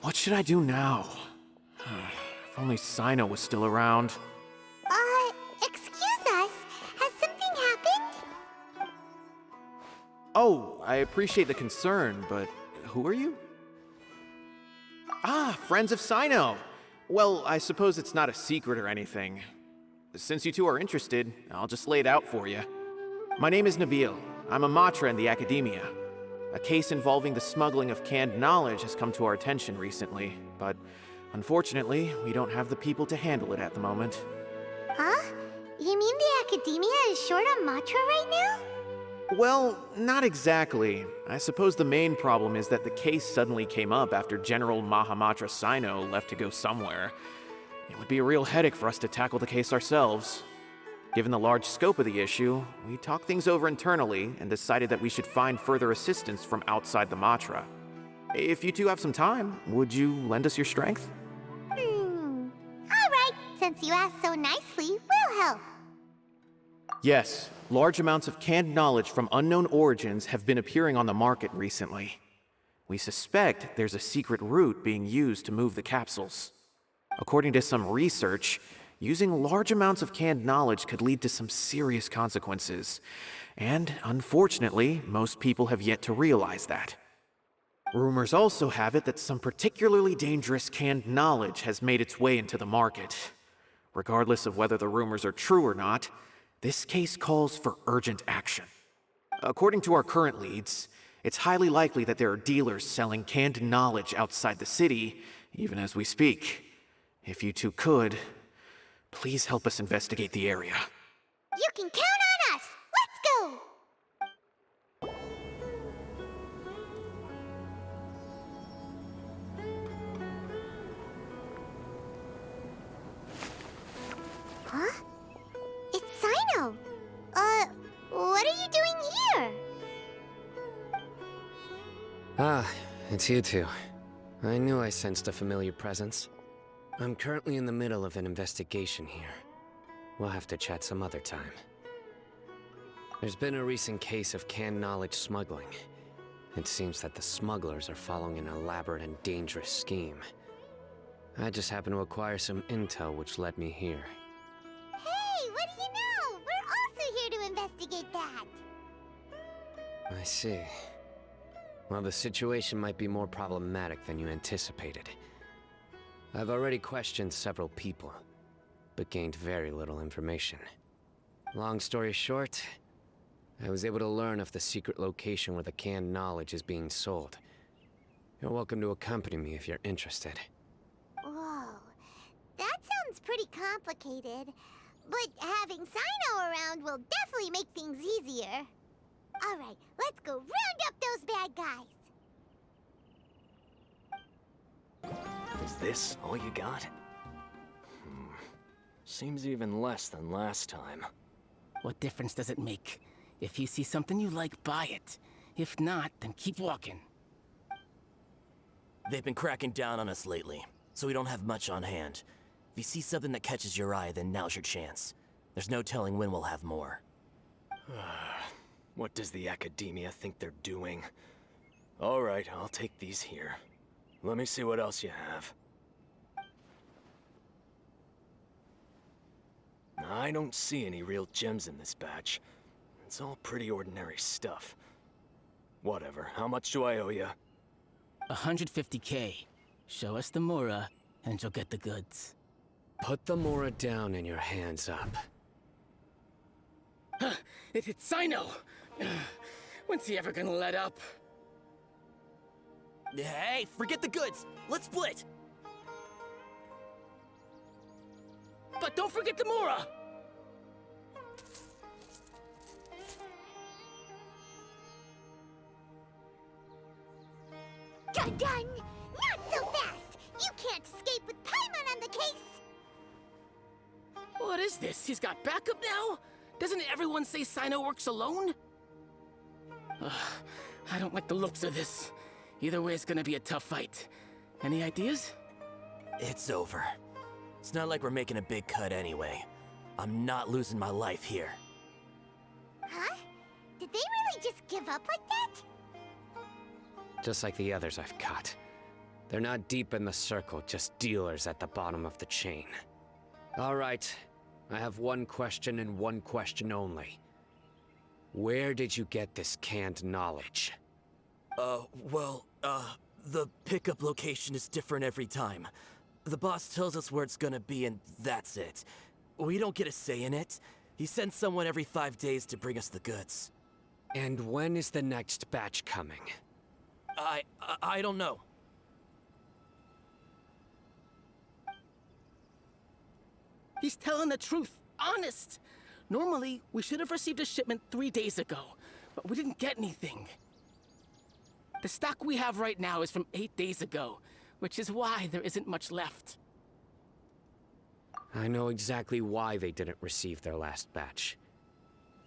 What should I do now? If only Cyno was still around. Excuse us. Has something happened? Oh, I appreciate the concern, but who are you? Ah, friends of Cyno! Well, I suppose it's not a secret or anything. Since you two are interested, I'll just lay it out for you. My name is Nabil. I'm a matra in the academia. A case involving the smuggling of canned knowledge has come to our attention recently, but unfortunately, we don't have the people to handle it at the moment. Huh? You mean the academia is short on matra right now? Well, not exactly. I suppose the main problem is that the case suddenly came up after General Mahamatra Cyno left to go somewhere. It would be a real headache for us to tackle the case ourselves. Given the large scope of the issue, we talked things over internally and decided that we should find further assistance from outside the Matra. If you two have some time, would you lend us your strength? Alright, since you asked so nicely, we'll help. Yes, large amounts of canned knowledge from unknown origins have been appearing on the market recently. We suspect there's a secret route being used to move the capsules. According to some research, using large amounts of canned knowledge could lead to some serious consequences, and unfortunately, most people have yet to realize that. Rumors also have it that some particularly dangerous canned knowledge has made its way into the market. Regardless of whether the rumors are true or not, this case calls for urgent action. According to our current leads, it's highly likely that there are dealers selling canned knowledge outside the city, even as we speak. If you two could, please help us investigate the area. You can count on us! Let's go! Huh? It's Cyno! What are you doing here? Ah, it's you two. I knew I sensed a familiar presence. I'm currently in the middle of an investigation here. We'll have to chat some other time. There's been a recent case of canned knowledge smuggling. It seems that the smugglers are following an elaborate and dangerous scheme. I just happened to acquire some intel which led me here. Hey, what do you know? We're also here to investigate that. I see. Well, the situation might be more problematic than you anticipated. I've already questioned several people, but gained very little information. Long story short, I was able to learn of the secret location where the canned knowledge is being sold. You're welcome to accompany me if you're interested. Whoa, that sounds pretty complicated. But having Cyno around will definitely make things easier. Alright, let's go round up those bad guys. Is this all you got? Seems even less than last time. What difference does it make? If you see something you like, buy it. If not, then keep walking. They've been cracking down on us lately, so we don't have much on hand. If you see something that catches your eye, then now's your chance. There's no telling when we'll have more. What does the academia think they're doing? Alright, I'll take these here. Let me see what else you have. I don't see any real gems in this batch. It's all pretty ordinary stuff. Whatever, how much do I owe you? 150K. Show us the Mora, and you'll get the goods. Put the Mora down and your hands up. It hit Cyno! When's he ever gonna let up? Hey, forget the goods! Let's split! But don't forget the Mora! Done! Not so fast! You can't escape with Paimon on the case! What is this? He's got backup now? Doesn't everyone say Cyno works alone? I don't like the looks of this. Either way, it's gonna be a tough fight. Any ideas? It's over. It's not like we're making a big cut anyway. I'm not losing my life here. Huh? Did they really just give up like that? Just like the others I've caught. They're not deep in the circle, just dealers at the bottom of the chain. All right, I have one question and one question only. Where did you get this canned knowledge? The pickup location is different every time. The boss tells us where it's gonna be and that's it. We don't get a say in it. He sends someone every 5 days to bring us the goods. And when is the next batch coming? I don't know. He's telling the truth. Honest. Normally, we should have received a shipment 3 days ago, but we didn't get anything. The stock we have right now is from 8 days ago, which is why there isn't much left. I know exactly why they didn't receive their last batch.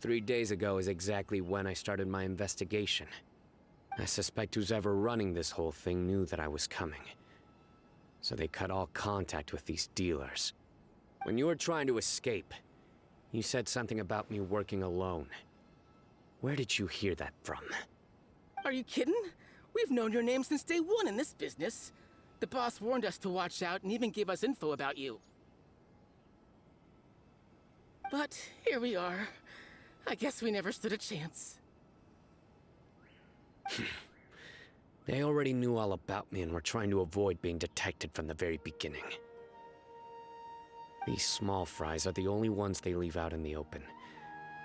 3 days ago is exactly when I started my investigation. I suspect who's ever running this whole thing knew that I was coming. So they cut all contact with these dealers. When you were trying to escape, you said something about me working alone. Where did you hear that from? Are you kidding? We've known your name since day one in this business. The boss warned us to watch out and even gave us info about you. But here we are. I guess we never stood a chance. They already knew all about me and were trying to avoid being detected from the very beginning. These small fries are the only ones they leave out in the open.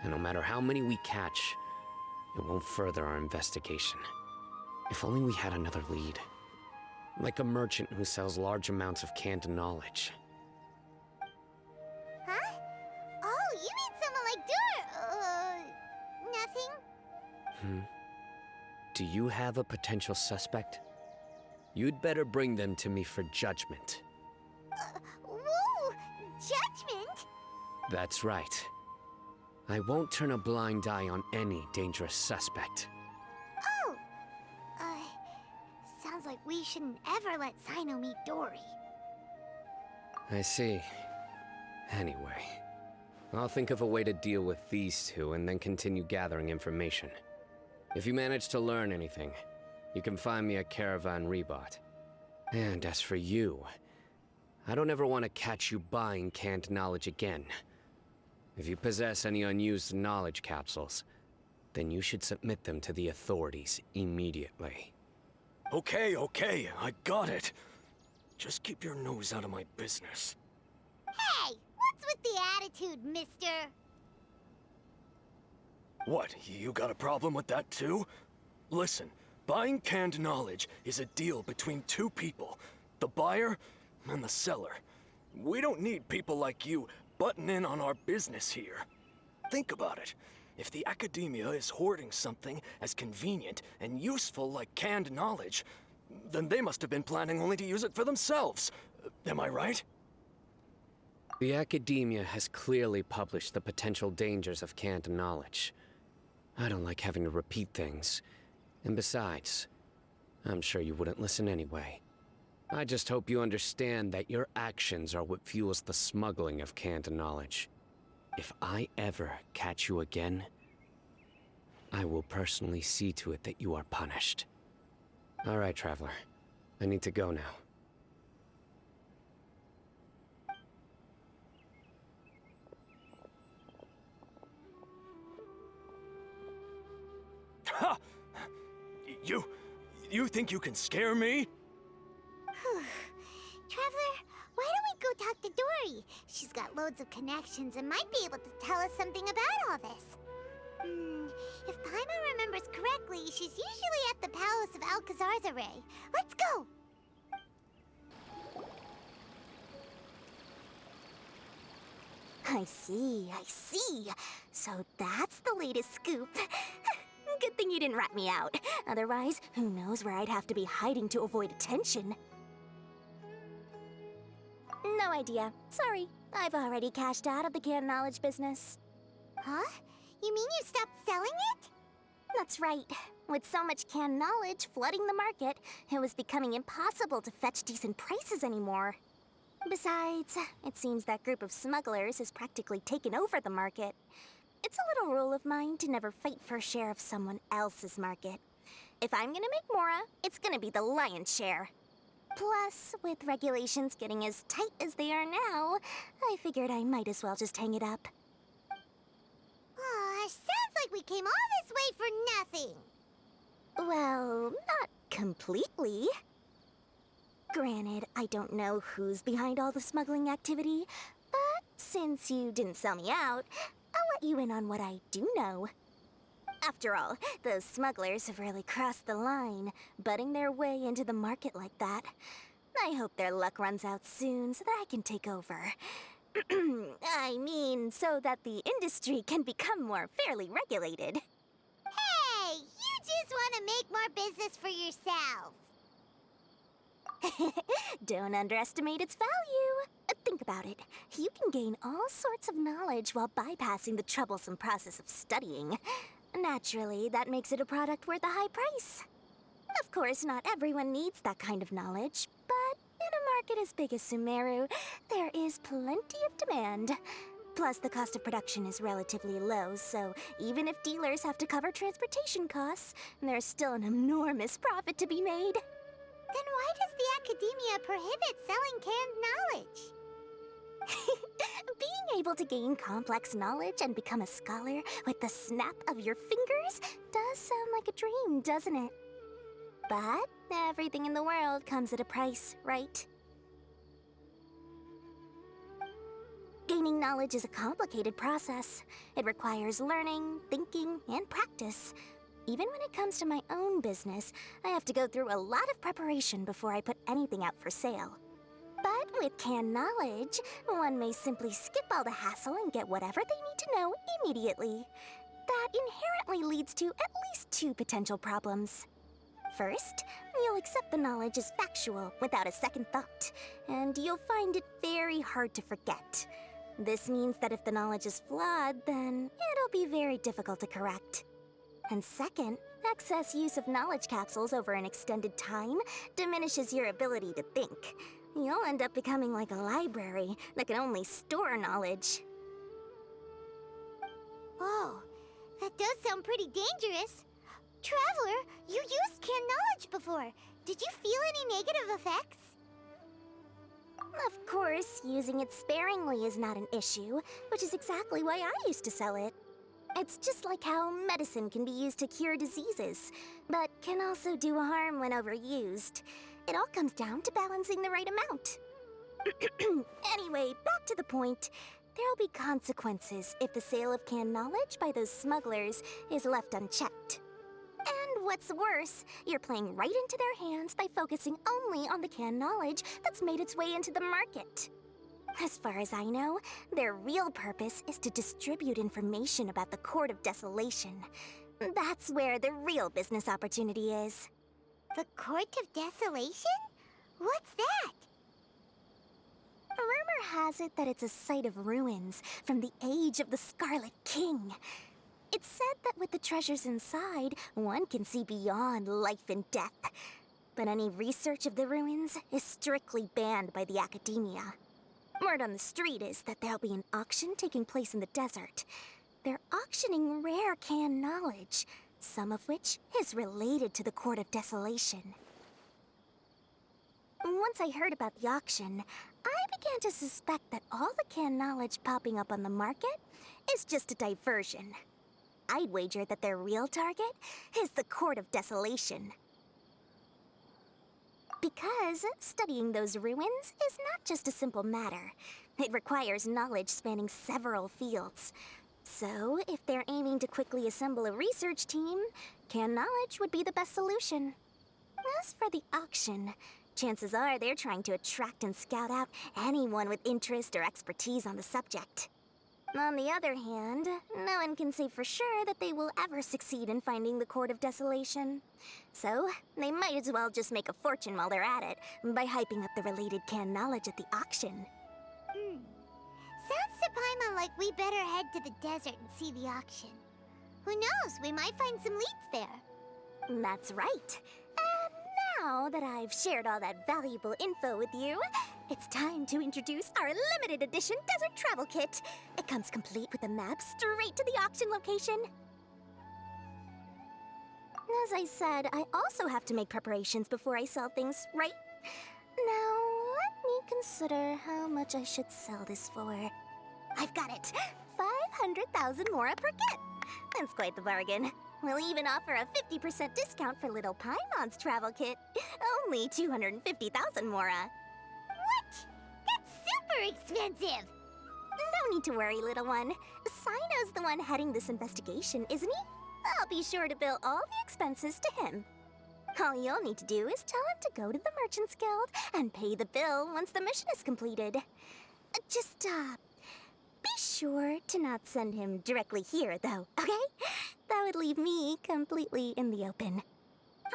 And no matter how many we catch, it won't further our investigation. If only we had another lead. Like a merchant who sells large amounts of canned knowledge. Huh? Oh, you mean someone like nothing? Do you have a potential suspect? You'd better bring them to me for judgment. Whoa! Judgment? That's right. I won't turn a blind eye on any dangerous suspect. Oh! Sounds like we shouldn't ever let Cyno meet Dory. I see. Anyway, I'll think of a way to deal with these two and then continue gathering information. If you manage to learn anything, you can find me at Caravan Rebot. And as for you, I don't ever want to catch you buying canned knowledge again. If you possess any unused knowledge capsules, then you should submit them to the authorities immediately. Okay, I got it. Just keep your nose out of my business. Hey! What's with the attitude, mister? What, you got a problem with that too? Listen, buying canned knowledge is a deal between two people, the buyer and the seller. We don't need people like you butting in on our business here. Think about it. If the academia is hoarding something as convenient and useful like canned knowledge, then they must have been planning only to use it for themselves. Am I right? The academia has clearly published the potential dangers of canned knowledge. I don't like having to repeat things. And besides, I'm sure you wouldn't listen anyway. I just hope you understand that your actions are what fuels the smuggling of canned knowledge. If I ever catch you again, I will personally see to it that you are punished. All right, Traveler. I need to go now. Ha! You think you can scare me? Traveler, why don't we go talk to Dory? She's got loads of connections and might be able to tell us something about all this. If Paimon remembers correctly, she's usually at the Palace of Alcazar's Array. Let's go! I see. So that's the latest scoop. Good thing you didn't rat me out. Otherwise, who knows where I'd have to be hiding to avoid attention. No idea. Sorry. I've already cashed out of the canned knowledge business. Huh? You mean you stopped selling it? That's right. With so much canned knowledge flooding the market, it was becoming impossible to fetch decent prices anymore. Besides, it seems that group of smugglers has practically taken over the market. It's a little rule of mine to never fight for a share of someone else's market. If I'm gonna make Mora, it's gonna be the lion's share. Plus, with regulations getting as tight as they are now, I figured I might as well just hang it up. Aw, sounds like we came all this way for nothing. Well, not completely. Granted, I don't know who's behind all the smuggling activity, but since you didn't sell me out, I'll let you in on what I do know. After all, those smugglers have really crossed the line, butting their way into the market like that. I hope their luck runs out soon so that I can take over. I mean, so that the industry can become more fairly regulated. Hey, you just want to make more business for yourself. Don't underestimate its value. Think about it. You can gain all sorts of knowledge while bypassing the troublesome process of studying. Naturally, that makes it a product worth a high price. Of course, not everyone needs that kind of knowledge, but in a market as big as Sumeru, there is plenty of demand. Plus, the cost of production is relatively low, so even if dealers have to cover transportation costs, there's still an enormous profit to be made. Then why does the academia prohibit selling canned knowledge? Being able to gain complex knowledge and become a scholar with the snap of your fingers does sound like a dream, doesn't it? But everything in the world comes at a price, right? Gaining knowledge is a complicated process. It requires learning, thinking, and practice. Even when it comes to my own business, I have to go through a lot of preparation before I put anything out for sale. But with canned knowledge, one may simply skip all the hassle and get whatever they need to know immediately. That inherently leads to at least two potential problems. First, you'll accept the knowledge as factual without a second thought, and you'll find it very hard to forget. This means that if the knowledge is flawed, then it'll be very difficult to correct. And second, excess use of knowledge capsules over an extended time diminishes your ability to think. You'll end up becoming like a library that can only store knowledge. Oh, that does sound pretty dangerous. Traveler, you used canned knowledge before. Did you feel any negative effects? Of course, using it sparingly is not an issue, which is exactly why I used to sell it. It's just like how medicine can be used to cure diseases, but can also do harm when overused. It all comes down to balancing the right amount. Anyway, back to the point. There'll be consequences if the sale of canned knowledge by those smugglers is left unchecked. And what's worse, you're playing right into their hands by focusing only on the canned knowledge that's made its way into the market. As far as I know, their real purpose is to distribute information about the Court of Desolation. That's where the real business opportunity is. The Court of Desolation? What's that? Rumor has it that it's a site of ruins from the age of the Scarlet King. It's said that with the treasures inside, one can see beyond life and death. But any research of the ruins is strictly banned by the academia. Word on the street is that there'll be an auction taking place in the desert. They're auctioning rare canned knowledge, some of which is related to the Court of Desolation. Once I heard about the auction, I began to suspect that all the canned knowledge popping up on the market is just a diversion. I'd wager that their real target is the Court of Desolation. Because studying those ruins is not just a simple matter. It requires knowledge spanning several fields. So, if they're aiming to quickly assemble a research team, canned knowledge would be the best solution. As for the auction, chances are they're trying to attract and scout out anyone with interest or expertise on the subject. On the other hand, no one can say for sure that they will ever succeed in finding the Court of Desolation. So, they might as well just make a fortune while they're at it by hyping up the related canned knowledge at the auction. Sounds to Paimon like we better head to the desert and see the auction. Who knows, we might find some leads there. That's right. And now that I've shared all that valuable info with you, it's time to introduce our limited edition desert travel kit. It comes complete with a map straight to the auction location. As I said, I also have to make preparations before I sell things, right? consider how much I should sell this for. I've got it! 500,000 mora per kit! That's quite the bargain. We'll even offer a 50% discount for little Paimon's travel kit. Only 250,000 mora. What? That's super expensive! No need to worry, little one. Cyno's the one heading this investigation, isn't he? I'll be sure to bill all the expenses to him. All you'll need to do is tell him to go to the Merchants Guild and pay the bill once the mission is completed. Just, be sure to not send him directly here, though, okay? That would leave me completely in the open.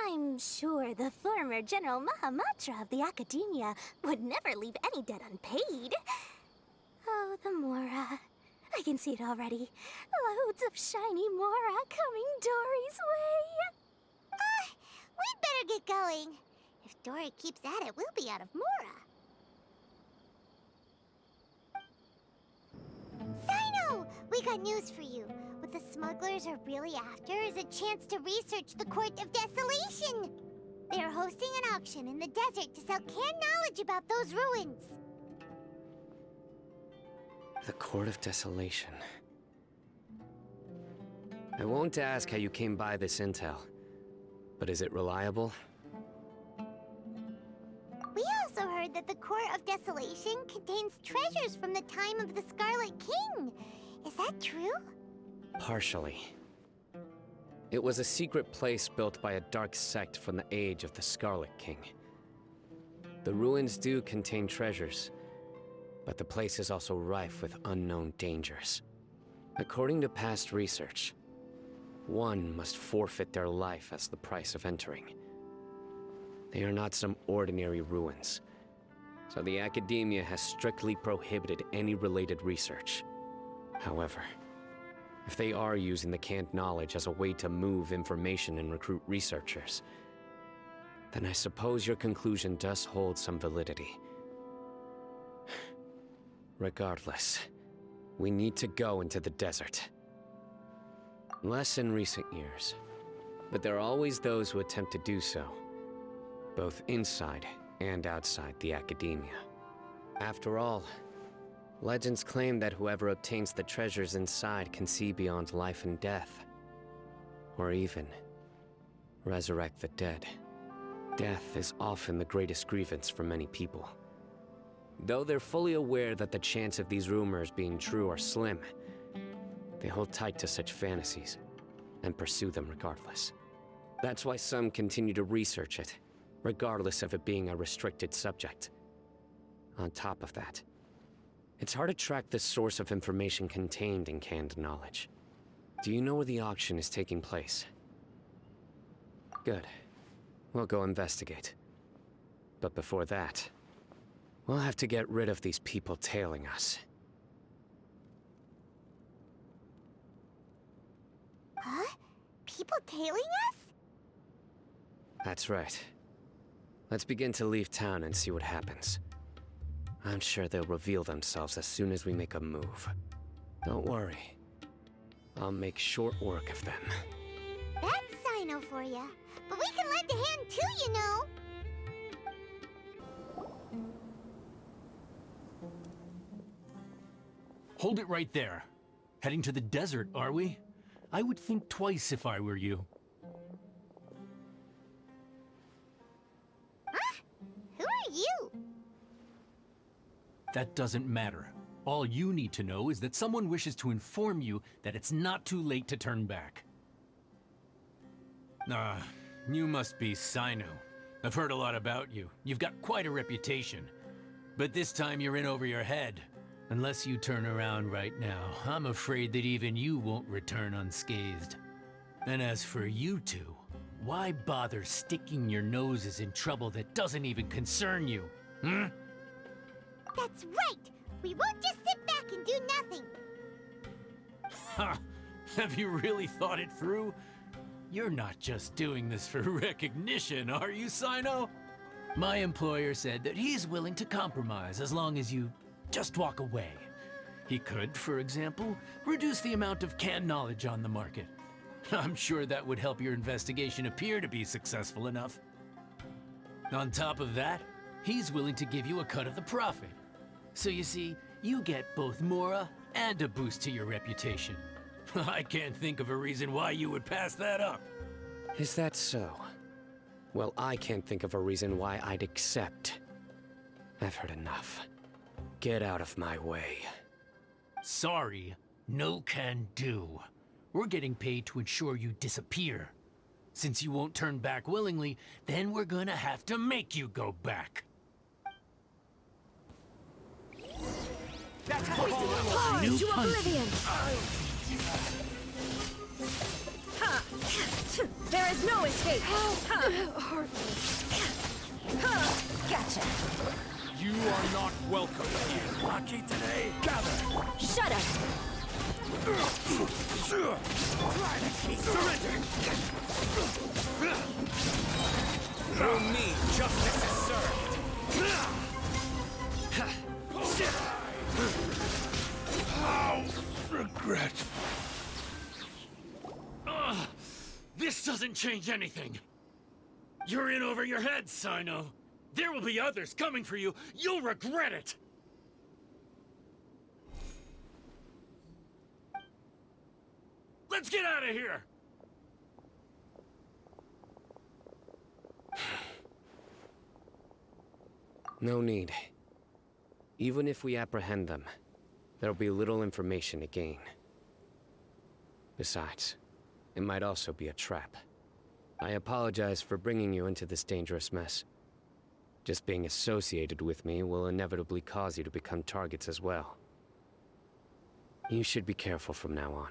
I'm sure the former General Mahamatra of the Academia would never leave any debt unpaid. Oh, the Mora. I can see it already. Loads of shiny Mora coming Dory's way. We'd better get going. If Dory keeps at it, we'll be out of Mora. Cyno! We got news for you. What the smugglers are really after is a chance to research the Court of Desolation. They are hosting an auction in the desert to sell canned knowledge about those ruins. The Court of Desolation. I won't ask how you came by this intel, but is it reliable? We also heard that the Court of Desolation contains treasures from the time of the Scarlet King. Is that true? Partially. It was a secret place built by a dark sect from the age of the Scarlet King. The ruins do contain treasures, but the place is also rife with unknown dangers. According to past research, one must forfeit their life as the price of entering. They are not some ordinary ruins, so the Academia has strictly prohibited any related research. However, if they are using the canned knowledge as a way to move information and recruit researchers, then I suppose your conclusion does hold some validity. Regardless, we need to go into the desert. Less in recent years, but there are always those who attempt to do so, both inside and outside the Academia. After all, legends claim that whoever obtains the treasures inside can see beyond life and death, or even resurrect the dead. Death is often the greatest grievance for many people. Though they're fully aware that the chance of these rumors being true are slim, they hold tight to such fantasies and pursue them regardless. That's why some continue to research it, regardless of it being a restricted subject. On top of that, it's hard to track the source of information contained in canned knowledge. Do you know where the auction is taking place? Good. We'll go investigate. But before that, we'll have to get rid of these people tailing us. Huh? People tailing us? That's right. Let's begin to leave town and see what happens. I'm sure they'll reveal themselves as soon as we make a move. Don't worry. I'll make short work of them. That's Cyno for ya. But we can lend a hand too, you know. Hold it right there. Heading to the desert, are we? I would think twice if I were you. Huh? Who are you? That doesn't matter. All you need to know is that someone wishes to inform you that it's not too late to turn back. You must be Cyno. I've heard a lot about you. You've got quite a reputation. But this time you're in over your head. Unless you turn around right now, I'm afraid that even you won't return unscathed. And as for you two, why bother sticking your noses in trouble that doesn't even concern you? That's right! We won't just sit back and do nothing! Ha! Have you really thought it through? You're not just doing this for recognition, are you, Cyno? My employer said that he's willing to compromise as long as you just walk away. He could, for example, reduce the amount of canned knowledge on the market. I'm sure that would help your investigation appear to be successful enough. On top of that, he's willing to give you a cut of the profit. So you see, you get both Mora and a boost to your reputation. I can't think of a reason why you would pass that up. Is that so? Well, I can't think of a reason why I'd accept. I've heard enough. Get out of my way. Sorry, no can do. We're getting paid to ensure you disappear. Since you won't turn back willingly, then we're gonna have to make you go back. New to oblivion! Ha! There is no escape! Ha! Gotcha! You are not welcome here. Lucky today. Gather. Shut up! Surrender. Through me, justice is served. How regret. This doesn't change anything. You're in over your head, Cyno. There will be others coming for you. You'll regret it. Let's get out of here. No need. Even if we apprehend them, there'll be little information to gain. Besides, it might also be a trap. I apologize for bringing you into this dangerous mess. Just being associated with me will inevitably cause you to become targets as well. You should be careful from now on.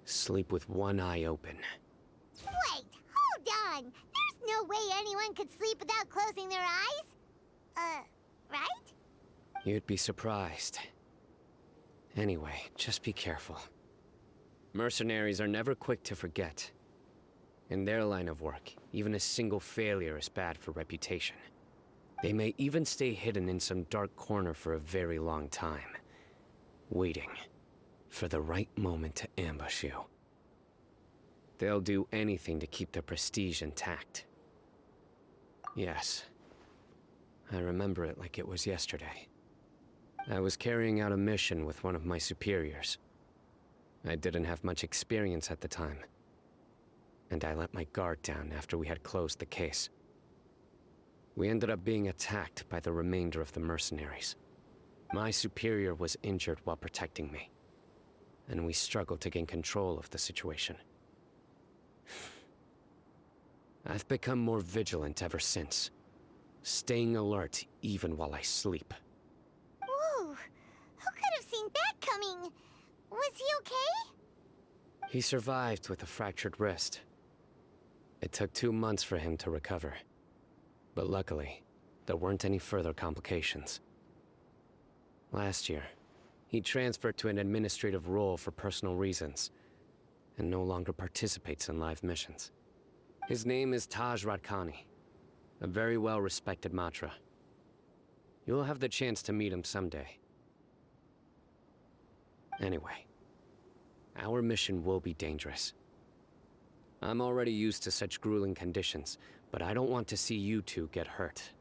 Sleep with one eye open. Wait, hold on! There's no way anyone could sleep without closing their eyes? Right? You'd be surprised. Anyway, just be careful. Mercenaries are never quick to forget. In their line of work, even a single failure is bad for reputation. They may even stay hidden in some dark corner for a very long time, waiting for the right moment to ambush you. They'll do anything to keep their prestige intact. Yes, I remember it like it was yesterday. I was carrying out a mission with one of my superiors. I didn't have much experience at the time, and I let my guard down after we had closed the case. We ended up being attacked by the remainder of the mercenaries. My superior was injured while protecting me, and we struggled to gain control of the situation. I've become more vigilant ever since, staying alert even while I sleep. Whoa! Who could have seen that coming? Was he okay? He survived with a fractured wrist. It took 2 months for him to recover. But luckily, there weren't any further complications. Last year, he transferred to an administrative role for personal reasons, and no longer participates in live missions. His name is Taj Radkani, a very well-respected Matra. You'll have the chance to meet him someday. Anyway, our mission will be dangerous. I'm already used to such grueling conditions, but I don't want to see you two get hurt.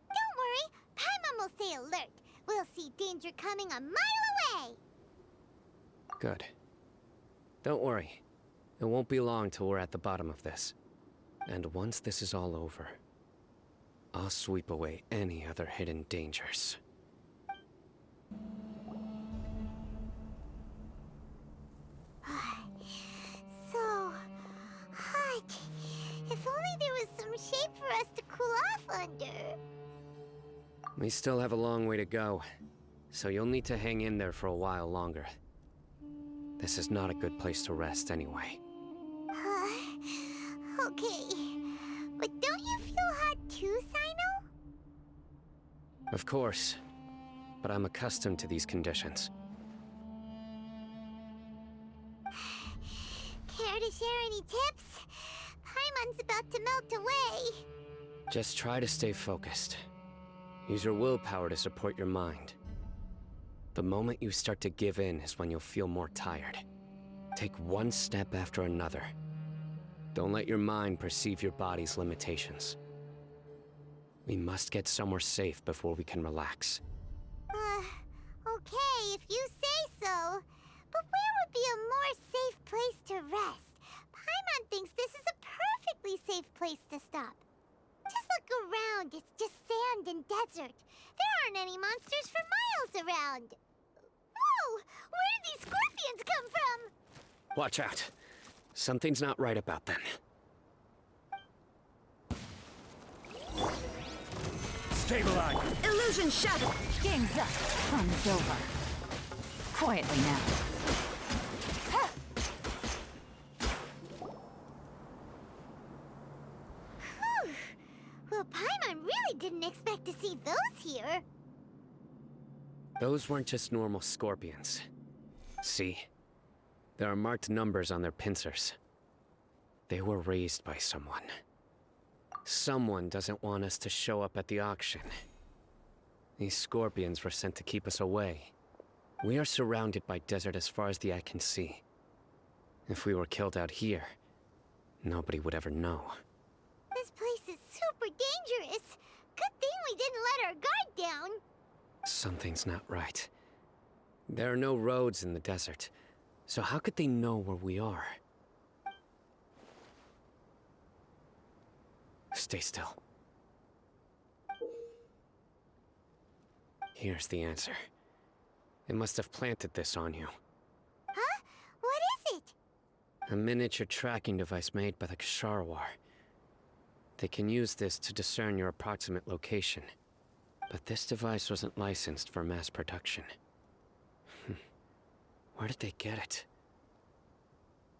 Don't worry, Paimon will stay alert. We'll see danger coming a mile away. Good. Don't worry. It won't be long till we're at the bottom of this. And once this is all over, I'll sweep away any other hidden dangers. So hot. If only there was some shade for us to cool off under. We still have a long way to go, so you'll need to hang in there for a while longer. This is not a good place to rest anyway. Okay. But don't you feel hot too, Cyno? Of course, but I'm accustomed to these conditions. Care to share any tips? Paimon's about to melt away. Just try to stay focused. Use your willpower to support your mind. The moment you start to give in is when you'll feel more tired. Take one step after another. Don't let your mind perceive your body's limitations. We must get somewhere safe before we can relax. Okay, if you say so. But where would be a more safe place to rest? Paimon thinks this is a perfectly safe place to stop. Just look around, it's just sand and desert. There aren't any monsters for miles around. Whoa! Where did these scorpions come from? Watch out. Something's not right about them. Stabilize! Illusion shattered. Game's up. Fun's over. Quietly now. Whew. Well, Paimon really didn't expect to see those here. Those weren't just normal scorpions. See? There are marked numbers on their pincers. They were raised by someone. Someone doesn't want us to show up at the auction. These scorpions were sent to keep us away. We are surrounded by desert as far as the eye can see. If we were killed out here, nobody would ever know. This place is super dangerous. Good thing we didn't let our guard down. Something's not right. There are no roads in the desert, so how could they know where we are? Stay still. Here's the answer. It must have planted this on you. Huh? What is it? A miniature tracking device made by the Ksharawar. They can use this to discern your approximate location. But this device wasn't licensed for mass production. Where did they get it?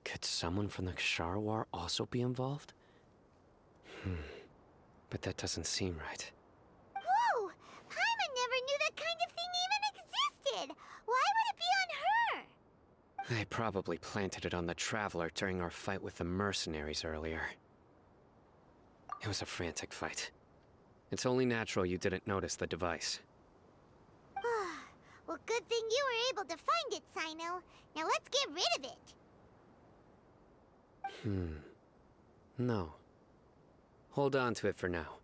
Could someone from the Ksharawar also be involved? But that doesn't seem right. Whoa! Paimon never knew that kind of thing even existed! Why would it be on her? They probably planted it on the Traveler during our fight with the mercenaries earlier. It was a frantic fight. It's only natural you didn't notice the device. Well, good thing you were able to find it, Cyno. Now let's get rid of it. No. Hold on to it for now.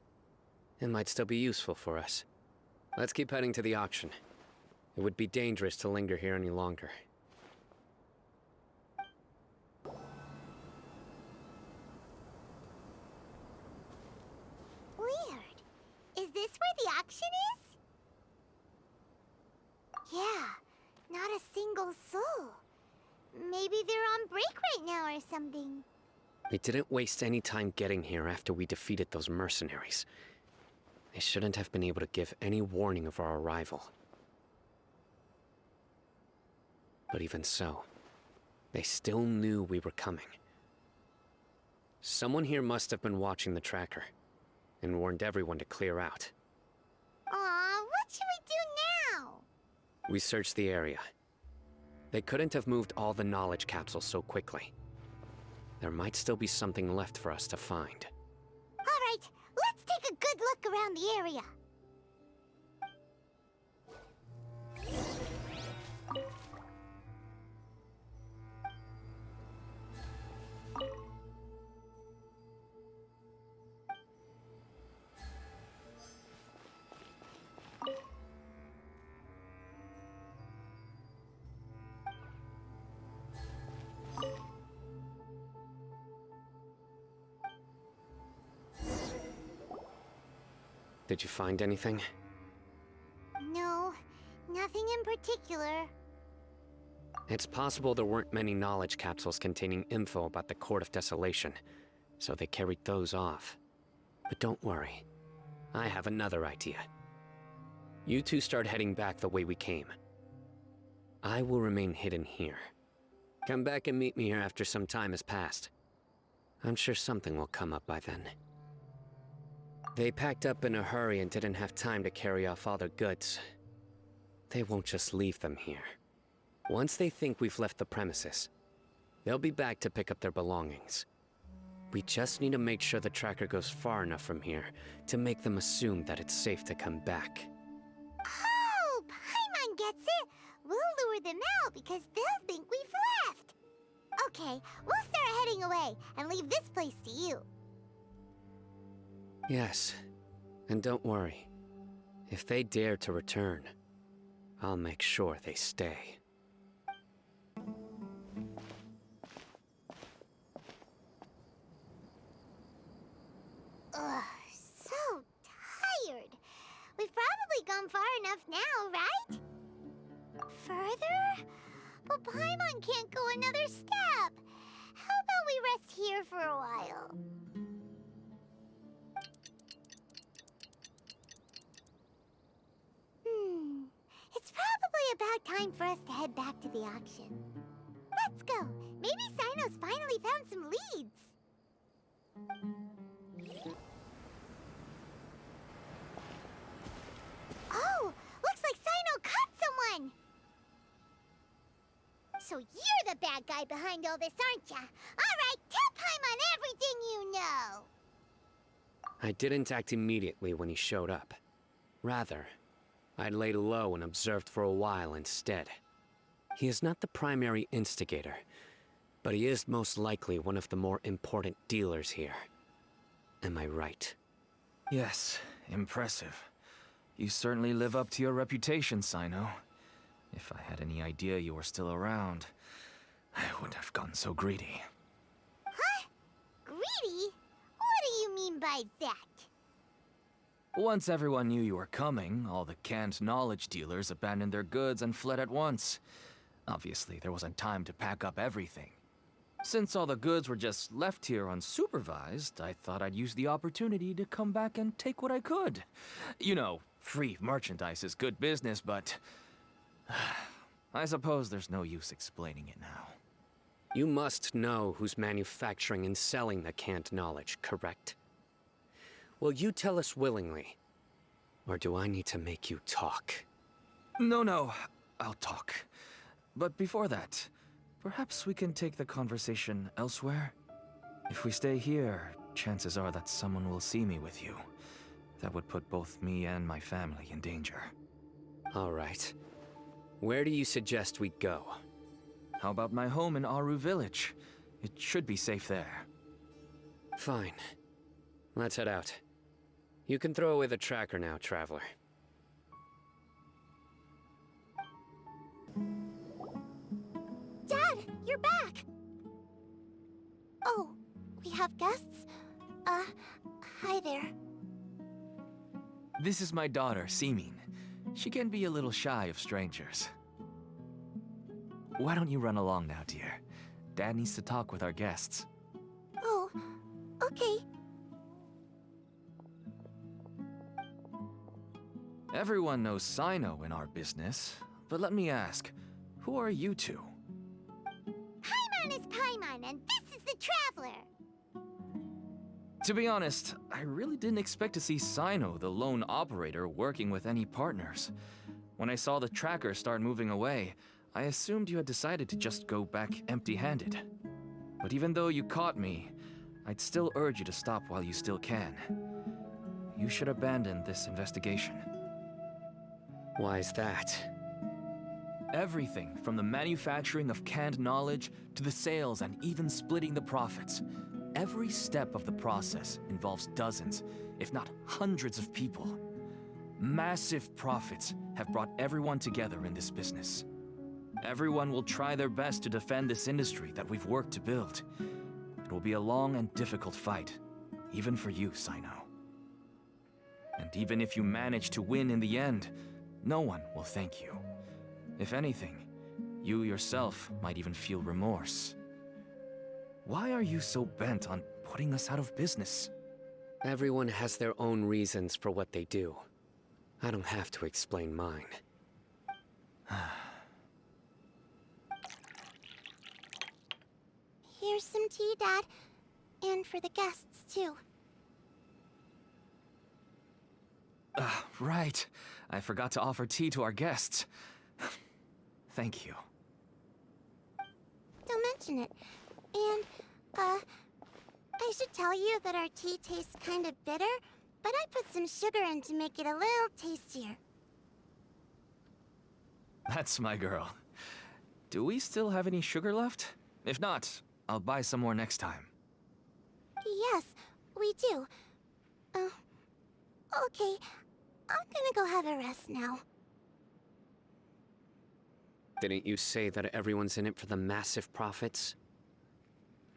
It might still be useful for us. Let's keep heading to the auction. It would be dangerous to linger here any longer. Weird. Is this where the auction is? Yeah, not a single soul. Maybe they're on break right now or something. We didn't waste any time getting here after we defeated those mercenaries. They shouldn't have been able to give any warning of our arrival. But even so, they still knew we were coming. Someone here must have been watching the tracker, and warned everyone to clear out. Aw, what should we do now? We searched the area. They couldn't have moved all the knowledge capsules so quickly. There might still be something left for us to find. All right, let's take a good look around the area. Did you find anything? No, nothing in particular. It's possible there weren't many knowledge capsules containing info about the Court of Desolation, so they carried those off. But don't worry. I have another idea. You two start heading back the way we came. I will remain hidden here. Come back and meet me here after some time has passed. I'm sure something will come up by then. They packed up in a hurry and didn't have time to carry off all their goods. They won't just leave them here. Once they think we've left the premises, they'll be back to pick up their belongings. We just need to make sure the tracker goes far enough from here to make them assume that it's safe to come back. Oh, Paimon gets it. We'll lure them out because they'll think we've left. Okay, we'll start heading away and leave this place to you. Yes, And don't worry. If they dare to return, I'll make sure they stay. Ugh, so tired. We've probably gone far enough now, right? Further? But Paimon can't go another step. How about we rest here for a while? It's probably about time for us to head back to the auction. Let's go. Maybe Cyno's finally found some leads. Oh, looks like Cyno caught someone! So you're the bad guy behind all this, aren't ya? Alright, tell Paimon everything you know! I didn't act immediately when he showed up. Rather, I laid low and observed for a while instead. He is not the primary instigator, but he is most likely one of the more important dealers here. Am I right? Yes, impressive. You certainly live up to your reputation, Cyno. If I had any idea you were still around, I wouldn't have gotten so greedy. Huh? Greedy? What do you mean by that? Once everyone knew you were coming, all the canned knowledge dealers abandoned their goods and fled at once. Obviously, there wasn't time to pack up everything. Since all the goods were just left here unsupervised, I thought I'd use the opportunity to come back and take what I could. You know, free merchandise is good business, but I suppose there's no use explaining it now. You must know who's manufacturing and selling the canned knowledge, correct? Will you tell us willingly? Or do I need to make you talk? No, I'll talk. But before that, perhaps we can take the conversation elsewhere? If we stay here, chances are that someone will see me with you. That would put both me and my family in danger. All right. Where do you suggest we go? How about my home in Aru Village? It should be safe there. Fine. Let's head out. You can throw away the tracker now, Traveler. Dad, you're back! Oh, we have guests? Hi there. This is my daughter, Simin. She can be a little shy of strangers. Why don't you run along now, dear? Dad needs to talk with our guests. Oh, okay. Everyone knows Cyno in our business, but let me ask, who are you two? Paimon is Paimon, and this is the Traveler! To be honest, I really didn't expect to see Cyno, the lone operator, working with any partners. When I saw the tracker start moving away, I assumed you had decided to just go back empty-handed. But even though you caught me, I'd still urge you to stop while you still can. You should abandon this investigation. Why is that? Everything from the manufacturing of canned knowledge to the sales and even splitting the profits. Every step of the process involves dozens, if not hundreds of people. Massive profits have brought everyone together in this business. Everyone will try their best to defend this industry that we've worked to build. It will be a long and difficult fight, even for you, Cyno. And even if you manage to win in the end, no one will thank you. If anything, you yourself might even feel remorse. Why are you so bent on putting us out of business? Everyone has their own reasons for what they do. I don't have to explain mine. Here's some tea, Dad. And for the guests, too. Right. I forgot to offer tea to our guests. Thank you. Don't mention it. And, I should tell you that our tea tastes kind of bitter, but I put some sugar in to make it a little tastier. That's my girl. Do we still have any sugar left? If not, I'll buy some more next time. Yes, we do. Okay, I'm gonna go have a rest now. Didn't you say that everyone's in it for the massive profits?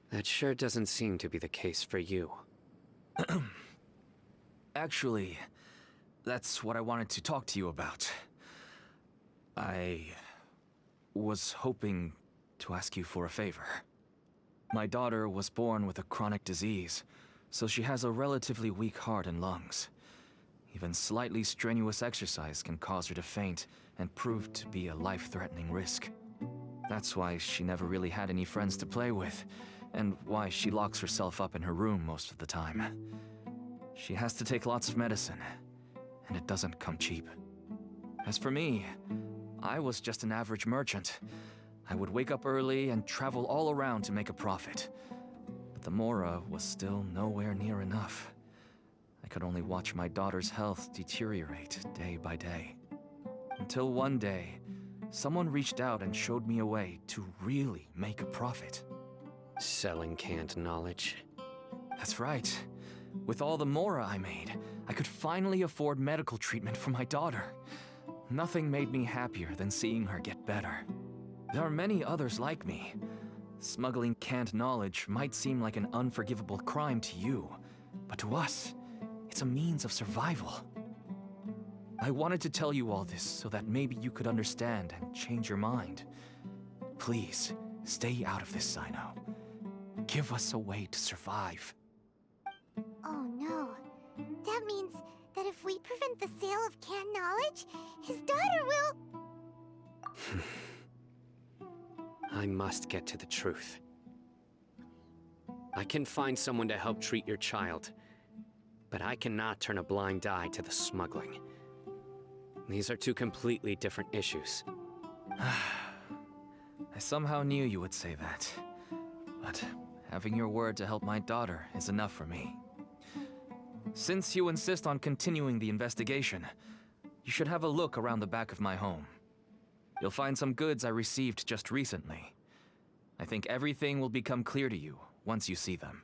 That sure doesn't seem to be the case for you. Actually, that's what I wanted to talk to you about. I was hoping to ask you for a favor. My daughter was born with a chronic disease, so she has a relatively weak heart and lungs. Even slightly strenuous exercise can cause her to faint and prove to be a life-threatening risk. That's why she never really had any friends to play with, and why she locks herself up in her room most of the time. She has to take lots of medicine, and it doesn't come cheap. As for me, I was just an average merchant. I would wake up early and travel all around to make a profit. But the Mora was still nowhere near enough. I could only watch my daughter's health deteriorate day by day. Until one day, someone reached out and showed me a way to really make a profit. Selling canned knowledge. That's right. With all the Mora I made, I could finally afford medical treatment for my daughter. Nothing made me happier than seeing her get better. There are many others like me. Smuggling canned knowledge might seem like an unforgivable crime to you, but to us, it's a means of survival. I wanted to tell you all this so that maybe you could understand and change your mind. Please, stay out of this, Cyno. Give us a way to survive. Oh no. That means that if we prevent the sale of canned knowledge, his daughter will... I must get to the truth. I can find someone to help treat your child, but I cannot turn a blind eye to the smuggling. These are two completely different issues. I somehow knew you would say that. But having your word to help my daughter is enough for me. Since you insist on continuing the investigation, you should have a look around the back of my home. You'll find some goods I received just recently. I think everything will become clear to you once you see them.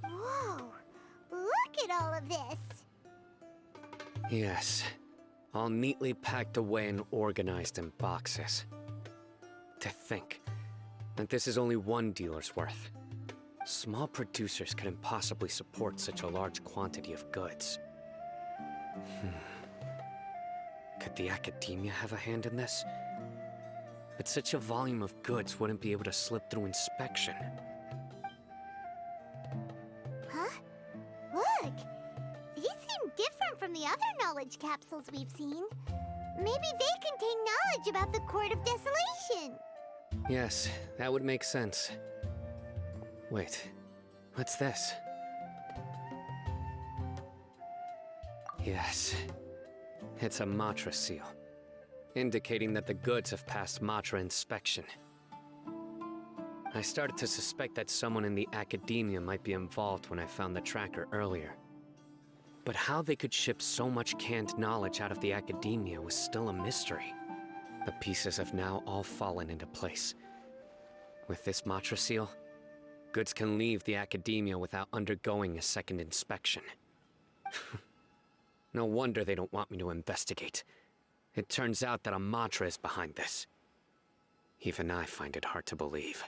Whoa! Look at all of this! Yes, all neatly packed away and organized in boxes. To think that this is only one dealer's worth. Small producers couldn't possibly support such a large quantity of goods. Could the academia have a hand in this? But such a volume of goods wouldn't be able to slip through inspection. Huh? Look! These seem different from the other knowledge capsules we've seen. Maybe they contain knowledge about the Court of Desolation. Yes, that would make sense. Wait, what's this? Yes, it's a Matra seal, indicating that the goods have passed Matra inspection. I started to suspect that someone in the academia might be involved when I found the tracker earlier. But how they could ship so much canned knowledge out of the academia was still a mystery. The pieces have now all fallen into place. With this Matra seal, goods can leave the academia without undergoing a second inspection. No wonder they don't want me to investigate. It turns out that a Matra is behind this. Even I find it hard to believe.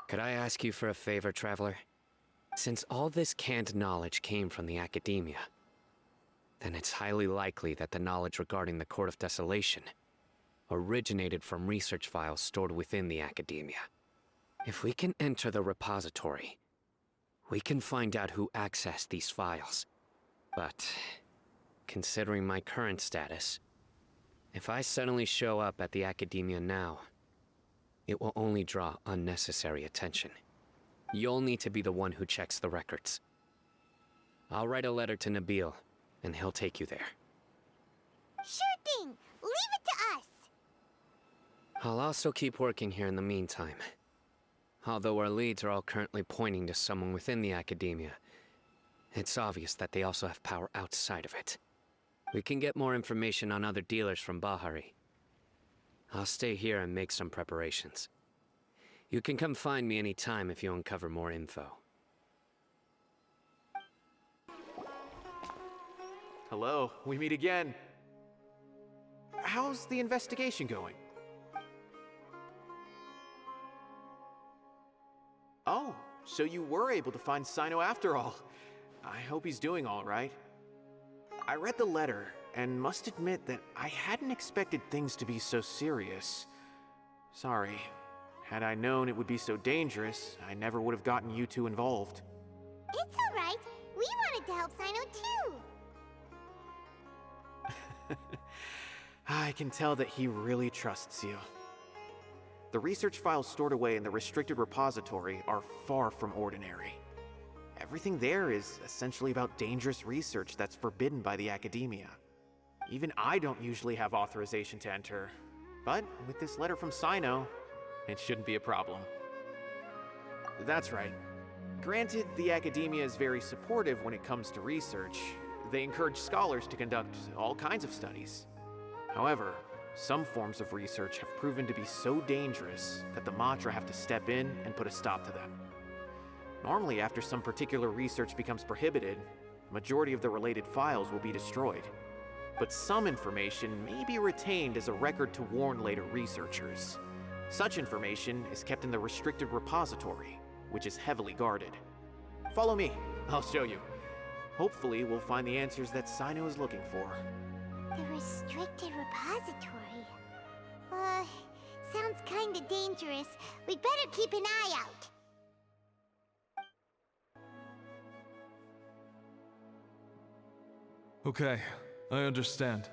Could I ask you for a favor, Traveler? Since all this canned knowledge came from the academia, then it's highly likely that the knowledge regarding the Court of Desolation originated from research files stored within the academia. If we can enter the repository, we can find out who accessed these files. But, considering my current status, if I suddenly show up at the academia now, it will only draw unnecessary attention. You'll need to be the one who checks the records. I'll write a letter to Nabil, and he'll take you there. Sure thing! Leave it to us! I'll also keep working here in the meantime. Although our leads are all currently pointing to someone within the academia, it's obvious that they also have power outside of it. We can get more information on other dealers from Bahari. I'll stay here and make some preparations. You can come find me anytime if you uncover more info. Hello, we meet again. How's the investigation going? Oh, so you were able to find Cyno after all. I hope he's doing all right. I read the letter and must admit that I hadn't expected things to be so serious. Sorry. Had I known it would be so dangerous, I never would have gotten you two involved. It's alright. We wanted to help Cyno too. I can tell that he really trusts you. The research files stored away in the restricted repository are far from ordinary. Everything there is essentially about dangerous research that's forbidden by the academia. Even I don't usually have authorization to enter, but with this letter from Cyno, it shouldn't be a problem. That's right. Granted, the academia is very supportive when it comes to research. They encourage scholars to conduct all kinds of studies. However, some forms of research have proven to be so dangerous that the Matra have to step in and put a stop to them. Normally, after some particular research becomes prohibited, the majority of the related files will be destroyed. But some information may be retained as a record to warn later researchers. Such information is kept in the restricted repository, which is heavily guarded. Follow me, I'll show you. Hopefully, we'll find the answers that Cyno is looking for. The restricted repository. Sounds kinda dangerous. We'd better keep an eye out. Okay, I understand.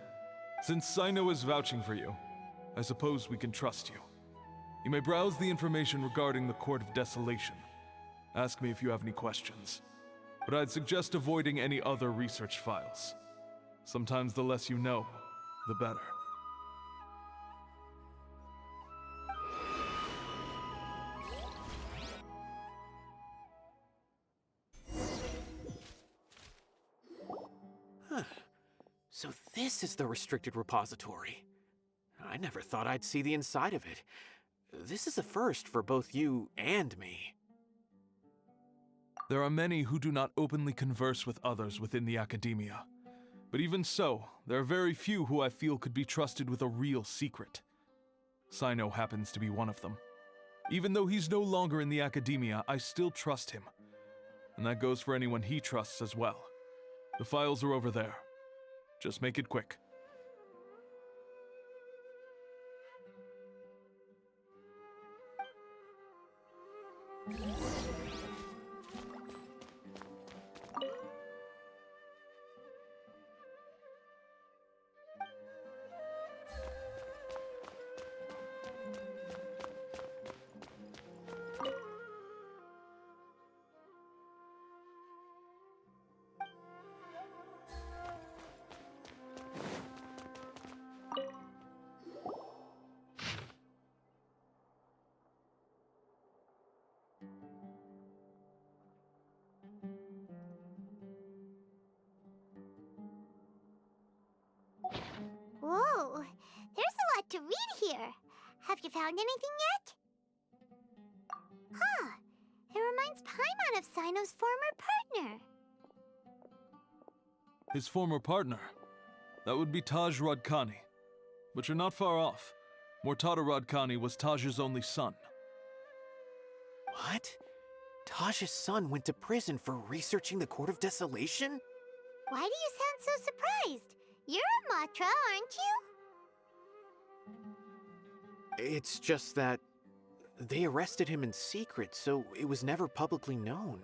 Since Cyno is vouching for you, I suppose we can trust you. You may browse the information regarding the Court of Desolation. Ask me if you have any questions. But I'd suggest avoiding any other research files. Sometimes the less you know, the better. So this is the restricted repository. I never thought I'd see the inside of it. This is a first for both you and me. There are many who do not openly converse with others within the academia. But even so, there are very few who I feel could be trusted with a real secret. Cyno happens to be one of them. Even though he's no longer in the academia, I still trust him. And that goes for anyone he trusts as well. The files are over there. Just make it quick. Whoa, there's a lot to read here. Have you found anything yet? Huh, it reminds Paimon of Cyno's former partner. His former partner? That would be Taj Radkani. But you're not far off. Mortada Radkani was Taj's only son. What? Taj's son went to prison for researching the Court of Desolation? Why do you sound so surprised? You're a Matra, aren't you? It's just that they arrested him in secret, so it was never publicly known.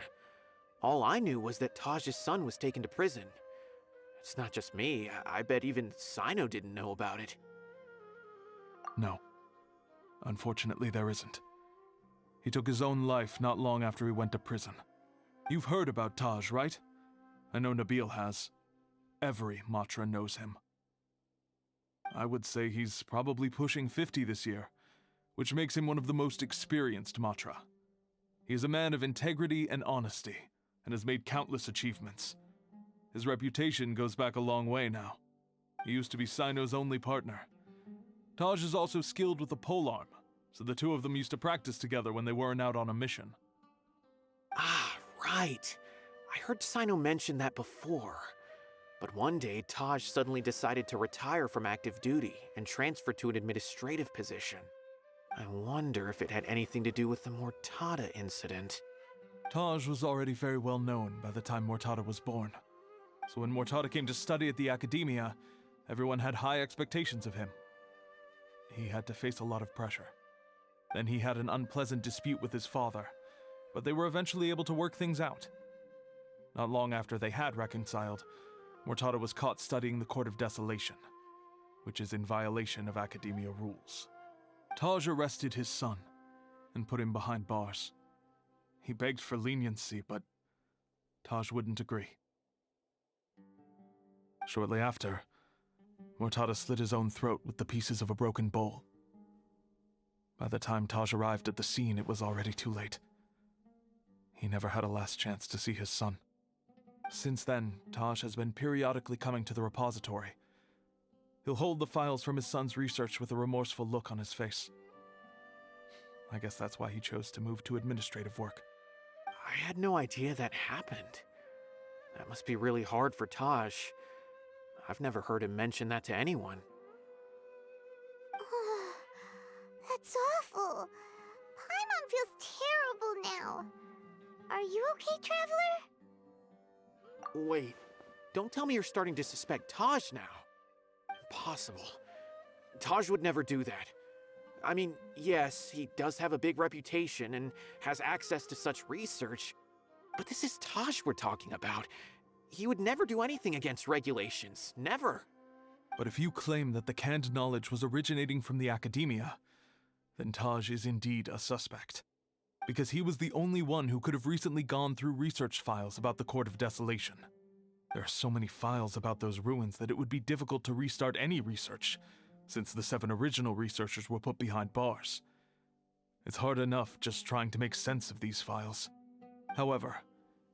All I knew was that Taj's son was taken to prison. It's not just me. I bet even Cyno didn't know about it. No. Unfortunately, there isn't. He took his own life not long after he went to prison. You've heard about Taj, right? I know Nabil has. Every Matra knows him. I would say he's probably pushing 50 this year, which makes him one of the most experienced Matra. He is a man of integrity and honesty, and has made countless achievements. His reputation goes back a long way now. He used to be Cyno's only partner. Taj is also skilled with the polearm, so the two of them used to practice together when they weren't out on a mission. Ah, right. I heard Cyno mention that before. But one day, Taj suddenly decided to retire from active duty and transfer to an administrative position. I wonder if it had anything to do with the Mortada incident. Taj was already very well known by the time Mortada was born. So when Mortada came to study at the academia, everyone had high expectations of him. He had to face a lot of pressure. Then he had an unpleasant dispute with his father, but they were eventually able to work things out. Not long after they had reconciled, Mortada was caught studying the Court of Desolation, which is in violation of academia rules. Taj arrested his son and put him behind bars. He begged for leniency, but Taj wouldn't agree. Shortly after, Mortada slit his own throat with the pieces of a broken bowl. By the time Taj arrived at the scene, it was already too late. He never had a last chance to see his son. Since then, Taj has been periodically coming to the repository. He'll hold the files from his son's research with a remorseful look on his face. I guess that's why he chose to move to administrative work. I had no idea that happened. That must be really hard for Taj. I've never heard him mention that to anyone. That's awful. Paimon feels terrible now. Are you okay, Traveler? Wait, don't tell me you're starting to suspect Taj now. Impossible. Taj would never do that. I mean, yes, he does have a big reputation and has access to such research, but this is Taj we're talking about. He would never do anything against regulations. Never. But if you claim that the canned knowledge was originating from the academia, then Taj is indeed a suspect. Because he was the only one who could have recently gone through research files about the Court of Desolation. There are so many files about those ruins that it would be difficult to restart any research, since the 7 original researchers were put behind bars. It's hard enough just trying to make sense of these files. However,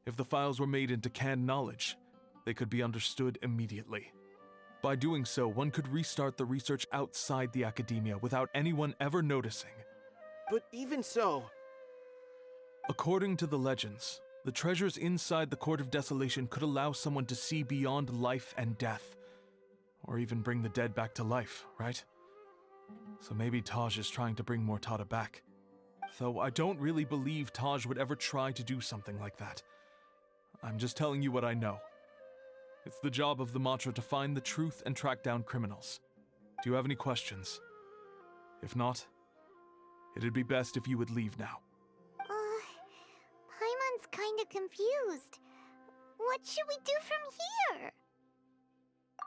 if the files were made into canned knowledge, they could be understood immediately. By doing so, one could restart the research outside the academia without anyone ever noticing. But even so... According to the legends, the treasures inside the Court of Desolation could allow someone to see beyond life and death, or even bring the dead back to life, right? So maybe Taj is trying to bring Mortada back. Though I don't really believe Taj would ever try to do something like that. I'm just telling you what I know. It's the job of the Matra to find the truth and track down criminals. Do you have any questions? If not, it'd be best if you would leave now. Paimon's kinda confused. What should we do from here?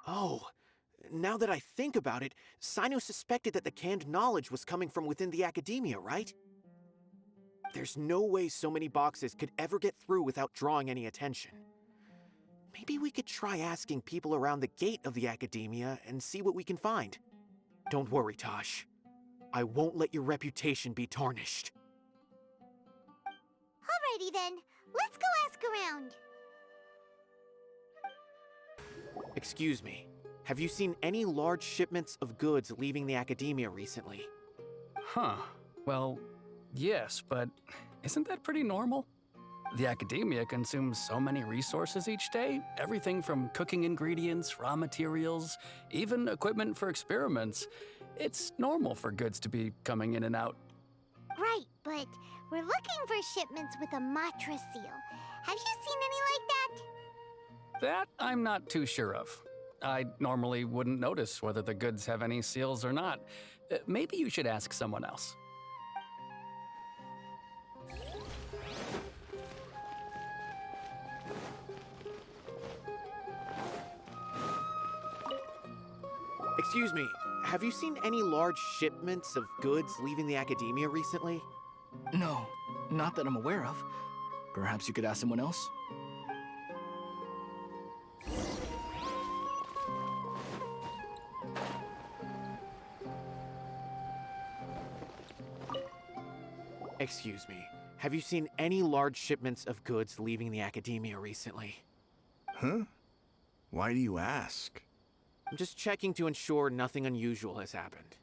Oh, now that I think about it, Cyno suspected that the canned knowledge was coming from within the academia, right? There's no way so many boxes could ever get through without drawing any attention. Maybe we could try asking people around the gate of the academia and see what we can find. Don't worry, Tosh. I won't let your reputation be tarnished. Alrighty then, let's go ask around. Excuse me, have you seen any large shipments of goods leaving the academia recently? Huh. Well, yes, but isn't that pretty normal? The academia consumes so many resources each day, everything from cooking ingredients, raw materials, even equipment for experiments. It's normal for goods to be coming in and out. Right, but we're looking for shipments with a Matra seal. Have you seen any like that? That I'm not too sure of. I normally wouldn't notice whether the goods have any seals or not. Maybe you should ask someone else. Excuse me, have you seen any large shipments of goods leaving the academia recently? No, not that I'm aware of. Perhaps you could ask someone else? Excuse me, have you seen any large shipments of goods leaving the academia recently? Huh? Why do you ask? I'm just checking to ensure nothing unusual has happened.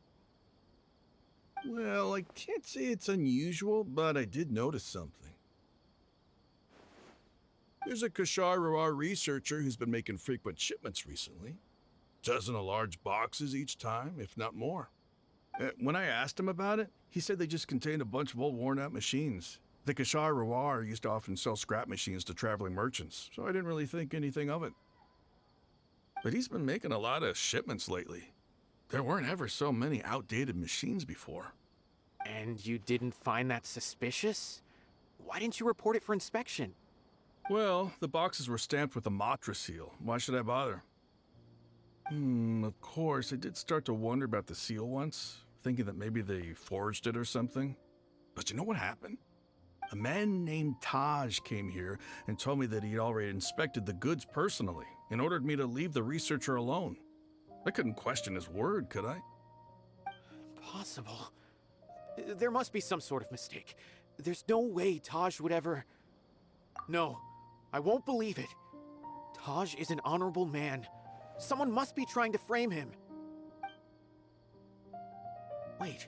Well, I can't say it's unusual, but I did notice something. There's a Kashar researcher who's been making frequent shipments recently. Dozen of large boxes each time, if not more. When I asked him about it, he said they just contained a bunch of old worn-out machines. The Kashar used to often sell scrap machines to traveling merchants, so I didn't really think anything of it. But he's been making a lot of shipments lately. There weren't ever so many outdated machines before. And you didn't find that suspicious? Why didn't you report it for inspection? Well, the boxes were stamped with a Matra seal. Why should I bother? Of course, I did start to wonder about the seal once, thinking that maybe they forged it or something. But you know what happened? A man named Taj came here and told me that he'd already inspected the goods personally and ordered me to leave the researcher alone. I couldn't question his word, could I? Impossible. There must be some sort of mistake. There's no way Taj would ever... No, I won't believe it. Taj is an honorable man. Someone must be trying to frame him. Wait,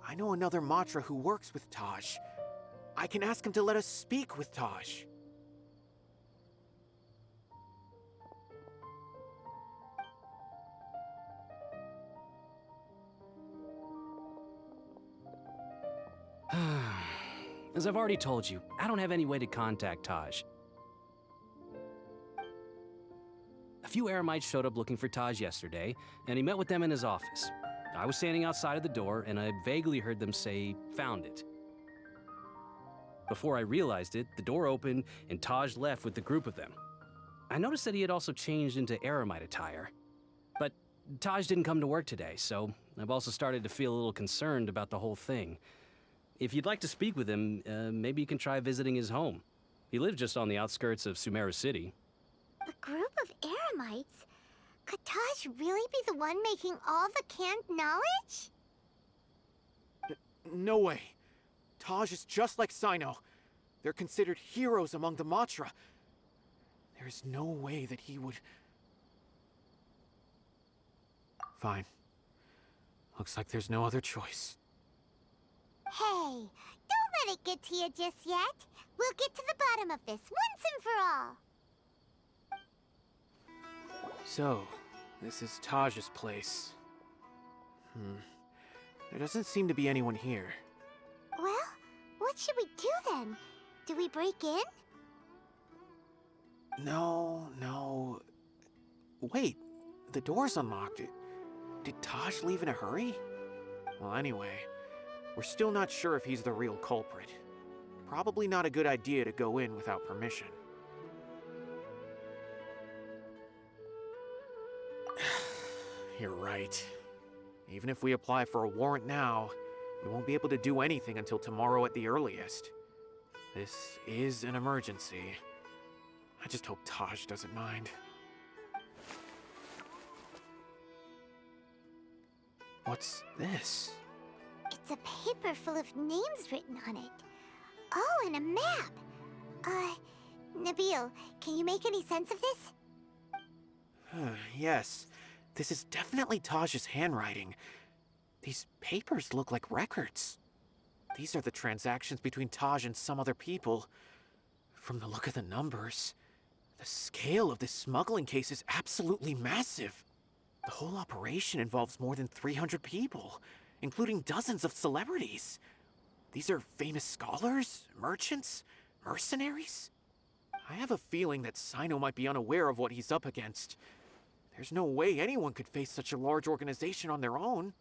I know another Matra who works with Taj. I can ask him to let us speak with Taj. As I've already told you, I don't have any way to contact Taj. A few Eremites showed up looking for Taj yesterday, and he met with them in his office. I was standing outside of the door, and I vaguely heard them say, "Found it." Before I realized it, the door opened, and Taj left with the group of them. I noticed that he had also changed into Eremite attire. But Taj didn't come to work today, so I've also started to feel a little concerned about the whole thing. If you'd like to speak with him, maybe you can try visiting his home. He lives just on the outskirts of Sumeru City. A group of Eremites? Could Taj really be the one making all the canned knowledge? No way. Taj is just like Cyno. They're considered heroes among the Matra. There's no way that he would... Fine. Looks like there's no other choice. Hey, don't let it get to you just yet. We'll get to the bottom of this once and for all. So, this is Taj's place. There doesn't seem to be anyone here. Well, what should we do then? Do we break in? No. Wait, the door's unlocked. Did Taj leave in a hurry? Well, anyway, we're still not sure if he's the real culprit. Probably not a good idea to go in without permission. You're right. Even if we apply for a warrant now, we won't be able to do anything until tomorrow at the earliest. This is an emergency. I just hope Taj doesn't mind. What's this? It's a paper full of names written on it. Oh, and a map. Nabil, can you make any sense of this? Yes, this is definitely Taj's handwriting. These papers look like records. These are the transactions between Taj and some other people. From the look of the numbers, the scale of this smuggling case is absolutely massive. The whole operation involves more than 300 people, including dozens of celebrities. These are famous scholars, merchants, mercenaries. I have a feeling that Cyno might be unaware of what he's up against. There's no way anyone could face such a large organization on their own.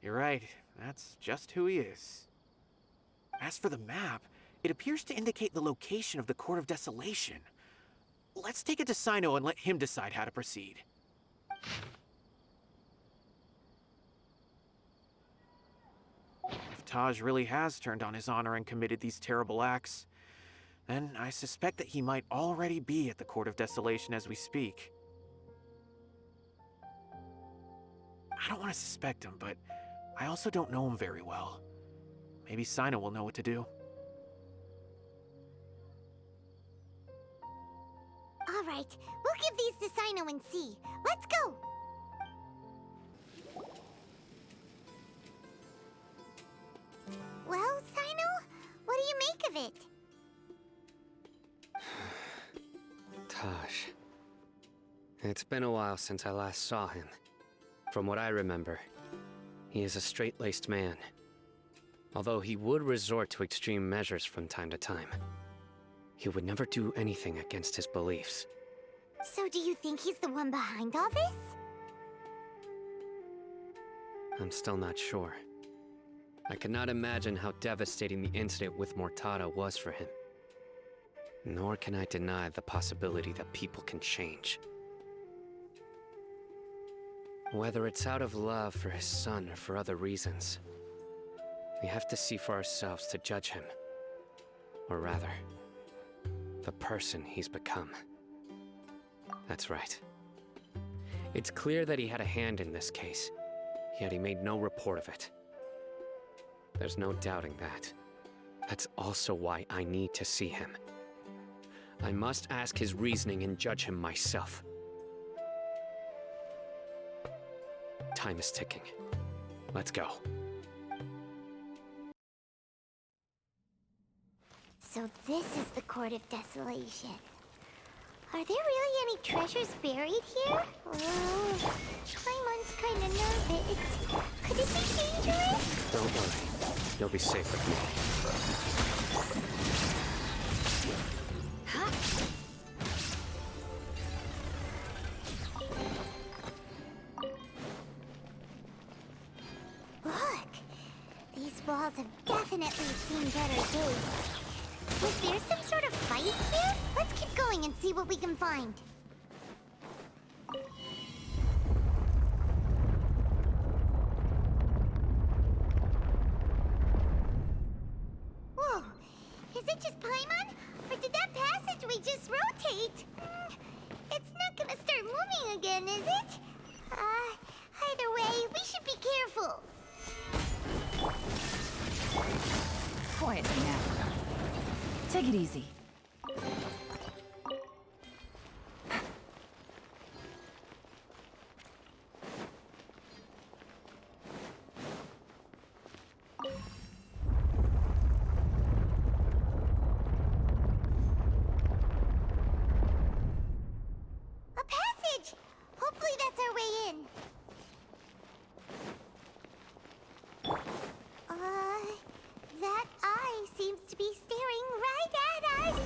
You're right, that's just who he is. As for the map, it appears to indicate the location of the Court of Desolation. Let's take it to Cyno and let him decide how to proceed. If Taj really has turned on his honor and committed these terrible acts, then I suspect that he might already be at the Court of Desolation as we speak. I don't want to suspect him, but I also don't know him very well. Maybe Cyno will know what to do. All right, we'll give these to Cyno and see. Let's go! Taj. It's been a while since I last saw him. From what I remember, he is a straight-laced man. Although he would resort to extreme measures from time to time. He would never do anything against his beliefs. So do you think he's the one behind all this? I'm still not sure. I cannot imagine how devastating the incident with Mortada was for him. Nor can I deny the possibility that people can change. Whether it's out of love for his son or for other reasons, we have to see for ourselves to judge him. Or rather, the person he's become. That's right. It's clear that he had a hand in this case, yet he made no report of it. There's no doubting that. That's also why I need to see him. I must ask his reasoning and judge him myself. Time is ticking. Let's go. So this is the Court of Desolation. Are there really any treasures buried here? Oh, Paimon's kinda nervous. Could it be dangerous? Don't worry. You'll be safe with me. Look! These walls have definitely seen better days. Was there some sort of fight here? Let's keep going and see what we can find. Whoa! Is it just Paimon? Or did that passageway just rotate? It's not gonna start moving again, is it? Either way, we should be careful. Quietly now. Take it easy. A passage! Hopefully that's our way in. That eye seems to be staring right at us.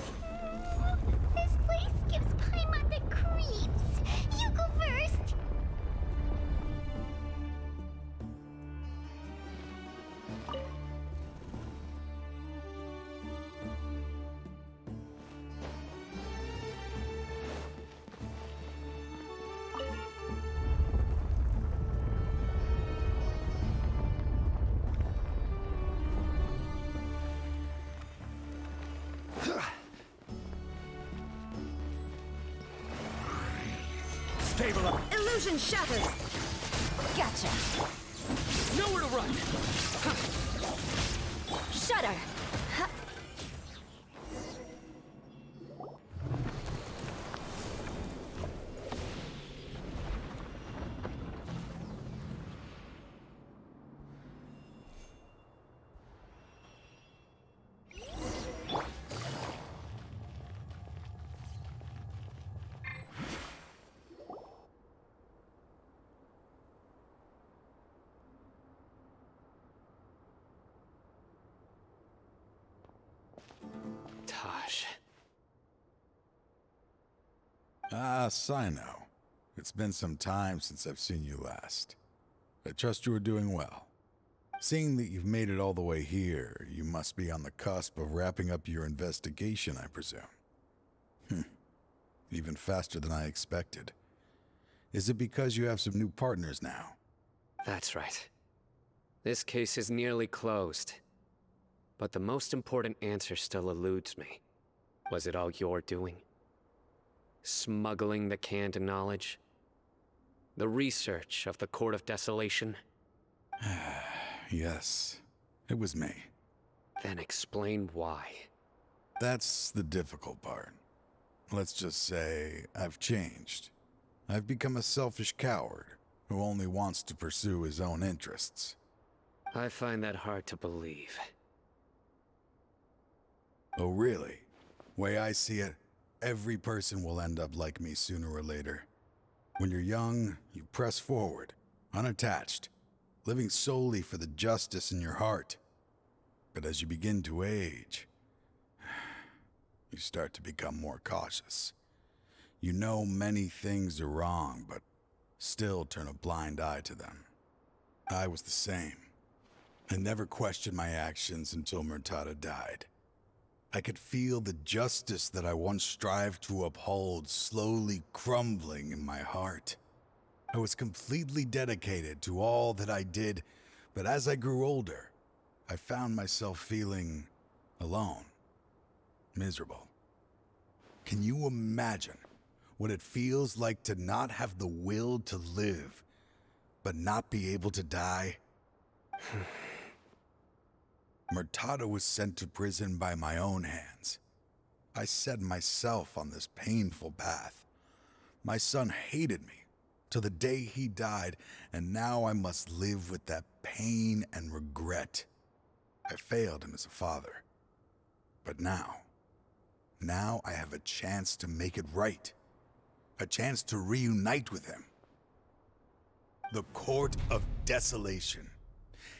This place gives Paimon the creeps. You go first. Stabilize. Illusion shattered. Gotcha. Nowhere to run. Shudder. Taj. Ah, Cyno. It's been some time since I've seen you last. I trust you are doing well. Seeing that you've made it all the way here, you must be on the cusp of wrapping up your investigation, I presume. Even faster than I expected. Is it because you have some new partners now? That's right. This case is nearly closed. But the most important answer still eludes me. Was it all your doing? Smuggling the canned knowledge? The research of the Court of Desolation? Yes, it was me. Then explain why. That's the difficult part. Let's just say I've changed. I've become a selfish coward who only wants to pursue his own interests. I find that hard to believe. Oh, really? Way I see it, Every person will end up like me sooner or later. When you're young, you press forward, unattached, living solely for the justice in your heart. But as you begin to age, you start to become more cautious. You know many things are wrong, but still turn a blind eye to them. I was the same. I never questioned my actions until Murtada died. I could feel the justice that I once strived to uphold slowly crumbling in my heart. I was completely dedicated to all that I did, but as I grew older, I found myself feeling alone, miserable. Can you imagine what it feels like to not have the will to live, but not be able to die? Murtada was sent to prison by my own hands. I set myself on this painful path. My son hated me till the day he died, and now I must live with that pain and regret. I failed him as a father. But now I have a chance to make it right. A chance to reunite with him. The Court of Desolation.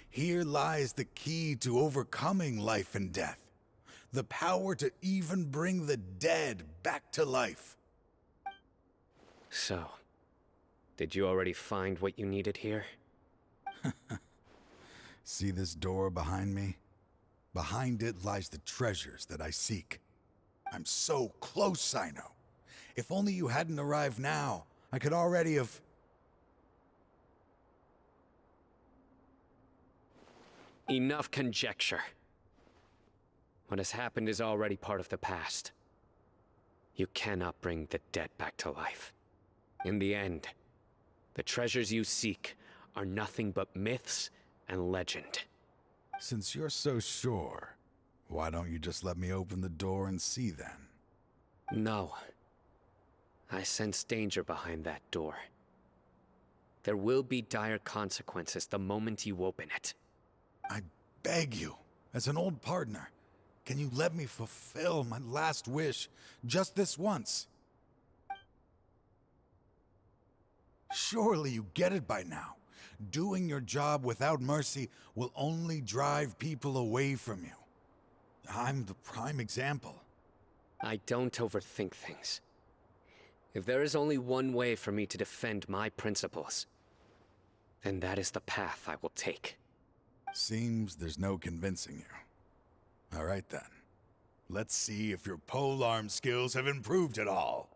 Here lies the key to overcoming life and death. The power to even bring the dead back to life. So, did you already find what you needed here? See this door behind me? Behind it lies the treasures that I seek. I'm so close, Cyno. If only you hadn't arrived now, I could already have... Enough conjecture. What has happened is already part of the past. You cannot bring the dead back to life. In the end, the treasures you seek are nothing but myths and legend. Since you're so sure, why don't you just let me open the door and see then? No. I sense danger behind that door. There will be dire consequences the moment you open it. I beg you, as an old partner, can you let me fulfill my last wish just this once? Surely you get it by now. Doing your job without mercy will only drive people away from you. I'm the prime example. I don't overthink things. If there is only one way for me to defend my principles, then that is the path I will take. Seems there's no convincing you. All right then. Let's see if your polearm skills have improved at all.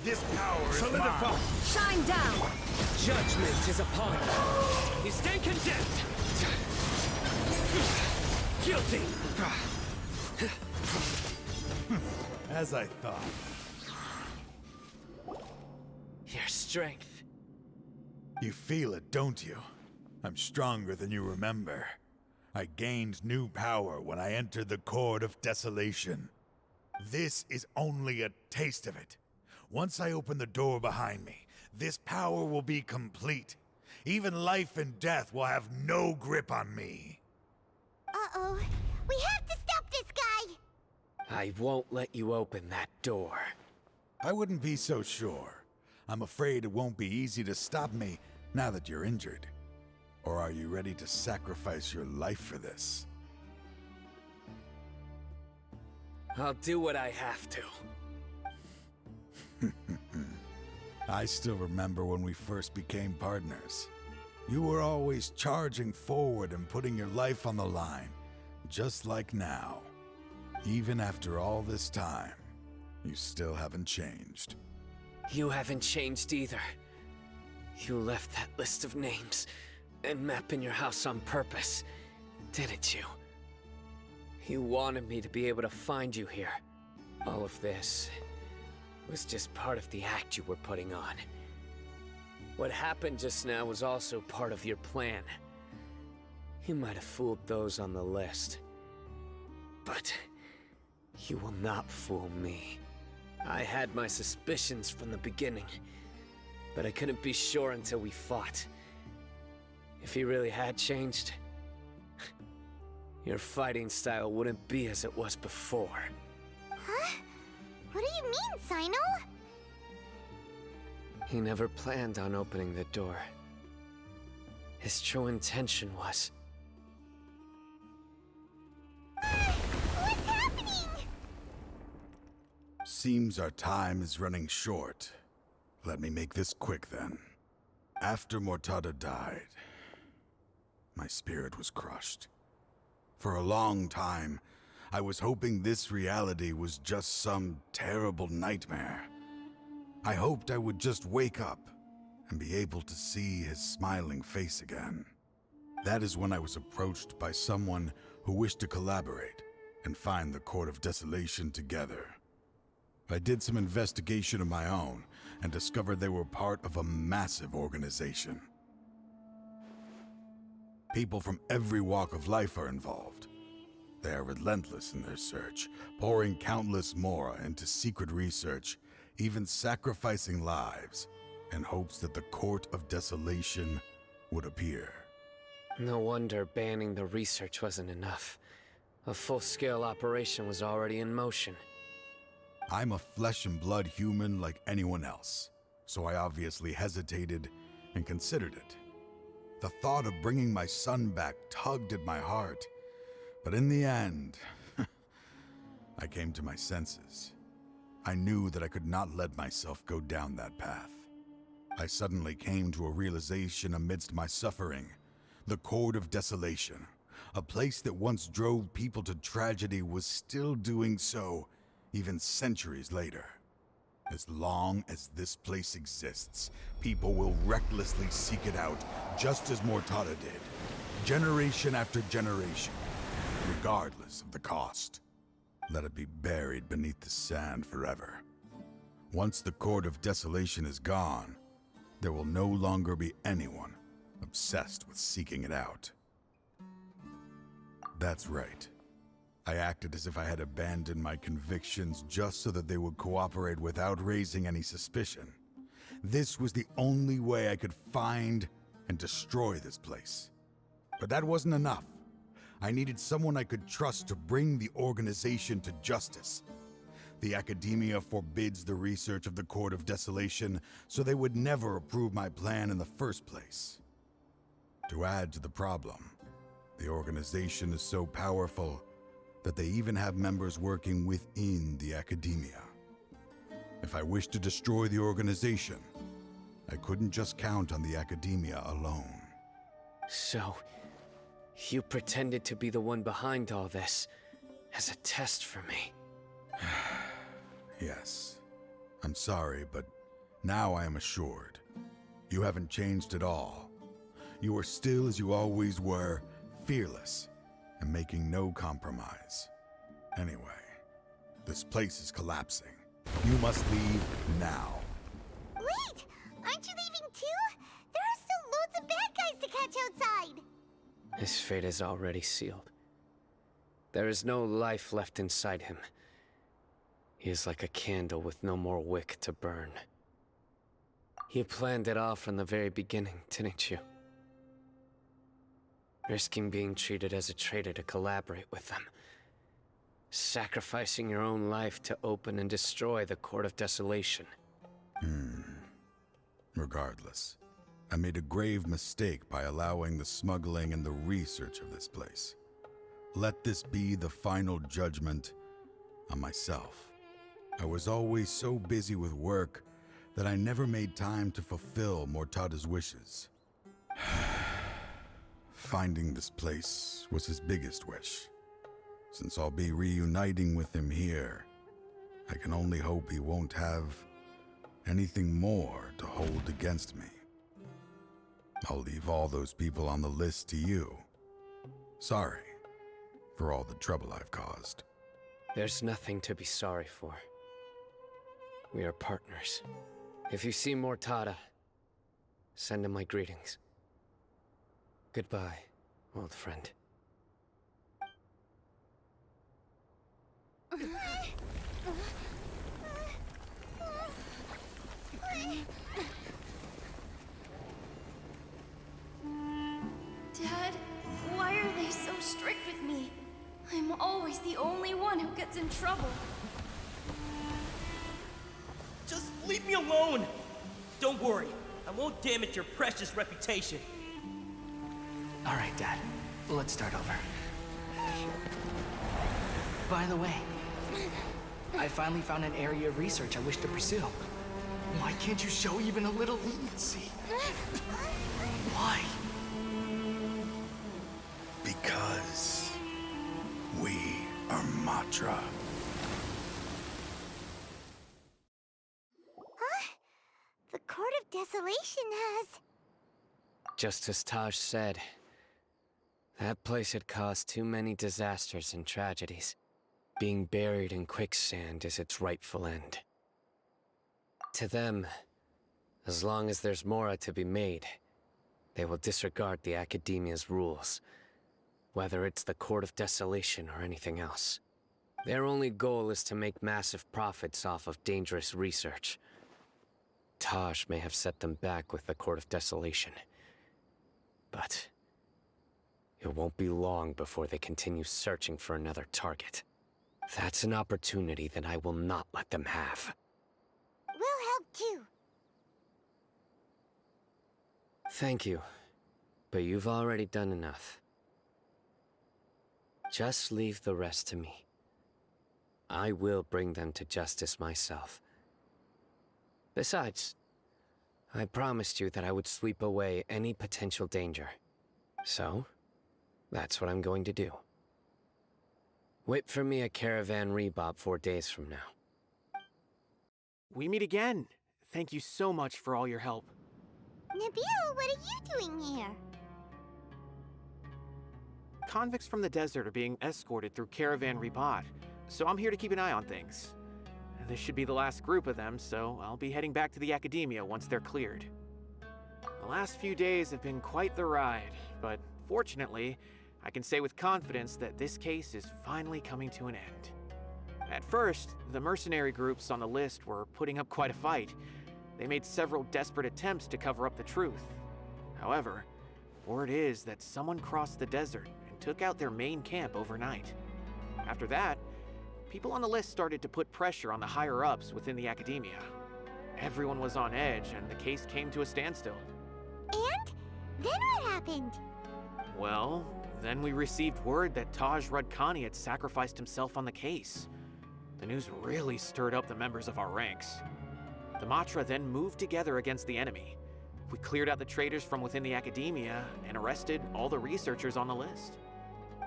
This power is mine. Shine down! Judgment is upon you. You stand condemned. Guilty. As I thought. Your strength. You feel it, don't you? I'm stronger than you remember. I gained new power when I entered the Court of Desolation. This is only a taste of it. Once I open the door behind me, this power will be complete. Even life and death will have no grip on me. Uh-oh. We have to stop this guy! I won't let you open that door. I wouldn't be so sure. I'm afraid it won't be easy to stop me now that you're injured. Or are you ready to sacrifice your life for this? I'll do what I have to. I still remember when we first became partners. You were always charging forward and putting your life on the line, just like now. Even after all this time, you still haven't changed. You haven't changed either. You left that list of names and map in your house on purpose, didn't you? You wanted me to be able to find you here. All of this was just part of the act you were putting on. What happened just now was also part of your plan. You might have fooled those on the list, but you will not fool me. I had my suspicions from the beginning, but I couldn't be sure until we fought. If he really had changed, your fighting style wouldn't be as it was before. Huh? What do you mean, Cyno? He never planned on opening the door. His true intention was... What's happening? Seems our time is running short. Let me make this quick then. After Mortada died, my spirit was crushed. For a long time, I was hoping this reality was just some terrible nightmare. I hoped I would just wake up and be able to see his smiling face again. That is when I was approached by someone who wished to collaborate and find the Court of Desolation together. I did some investigation of my own and discovered they were part of a massive organization. People from every walk of life are involved. They are relentless in their search, pouring countless mora into secret research, even sacrificing lives in hopes that the Court of Desolation would appear. No wonder banning the research wasn't enough. A full-scale operation was already in motion. I'm a flesh and blood human like anyone else, so I obviously hesitated and considered it. The thought of bringing my son back tugged at my heart, but in the end, I came to my senses. I knew that I could not let myself go down that path. I suddenly came to a realization amidst my suffering. The Court of Desolation, a place that once drove people to tragedy, was still doing so, even centuries later. As long as this place exists, people will recklessly seek it out, just as Mortada did, generation after generation, regardless of the cost. Let it be buried beneath the sand forever. Once the Court of Desolation is gone, there will no longer be anyone obsessed with seeking it out. That's right. I acted as if I had abandoned my convictions just so that they would cooperate without raising any suspicion. This was the only way I could find and destroy this place. But that wasn't enough. I needed someone I could trust to bring the organization to justice. The Academia forbids the research of the Court of Desolation, so they would never approve my plan in the first place. To add to the problem, the organization is so powerful that they even have members working within the Academia. If I wished to destroy the organization, I couldn't just count on the Academia alone. So, you pretended to be the one behind all this, as a test for me. Yes. I'm sorry, but now I am assured. You haven't changed at all. You are still as you always were, fearless, and making no compromise. Anyway, this place is collapsing. You must leave now. Wait! Aren't you leaving too? There are still loads of bad guys to catch outside! His fate is already sealed. There is no life left inside him. He is like a candle with no more wick to burn. You planned it all from the very beginning, didn't you? Risking being treated as a traitor to collaborate with them. Sacrificing your own life to open and destroy the Court of Desolation. Regardless, I made a grave mistake by allowing the smuggling and the research of this place. Let this be the final judgment on myself. I was always so busy with work that I never made time to fulfill Mortada's wishes. Finding this place was his biggest wish. Since I'll be reuniting with him here, I can only hope he won't have anything more to hold against me. I'll leave all those people on the list to you. Sorry for all the trouble I've caused. There's nothing to be sorry for. We are partners. If you see Mortada, send him my greetings. Goodbye, old friend. It's in trouble. Just leave me alone! Don't worry, I won't damage your precious reputation. All right, Dad. Let's start over. By the way, I finally found an area of research I wish to pursue. Why can't you show even a little leniency? Why? Because we are Matra. Huh? The Court of Desolation has... Just as Taj said, that place had caused too many disasters and tragedies. Being buried in quicksand is its rightful end. To them, as long as there's more to be made, they will disregard the Academia's rules, whether it's the Court of Desolation or anything else. Their only goal is to make massive profits off of dangerous research. Taj may have set them back with the Court of Desolation, but it won't be long before they continue searching for another target. That's an opportunity that I will not let them have. We'll help too. Thank you, but you've already done enough. Just leave the rest to me. I will bring them to justice myself. Besides, I promised you that I would sweep away any potential danger. So, that's what I'm going to do. Wait for me at Caravan Rebob 4 days from now. We meet again. Thank you so much for all your help. Nabil, what are you doing here? Convicts from the desert are being escorted through Caravan Rebob, so I'm here to keep an eye on things. This should be the last group of them, so I'll be heading back to the Academia once they're cleared. The last few days have been quite the ride, but fortunately, I can say with confidence that this case is finally coming to an end. At first, the mercenary groups on the list were putting up quite a fight. They made several desperate attempts to cover up the truth. However, word is that someone crossed the desert and took out their main camp overnight. After that, people on the list started to put pressure on the higher-ups within the Academia. Everyone was on edge, and the case came to a standstill. And? Then what happened? Well, then we received word that Taj Rudkani had sacrificed himself on the case. The news really stirred up the members of our ranks. The Matra then moved together against the enemy. We cleared out the traitors from within the Academia and arrested all the researchers on the list.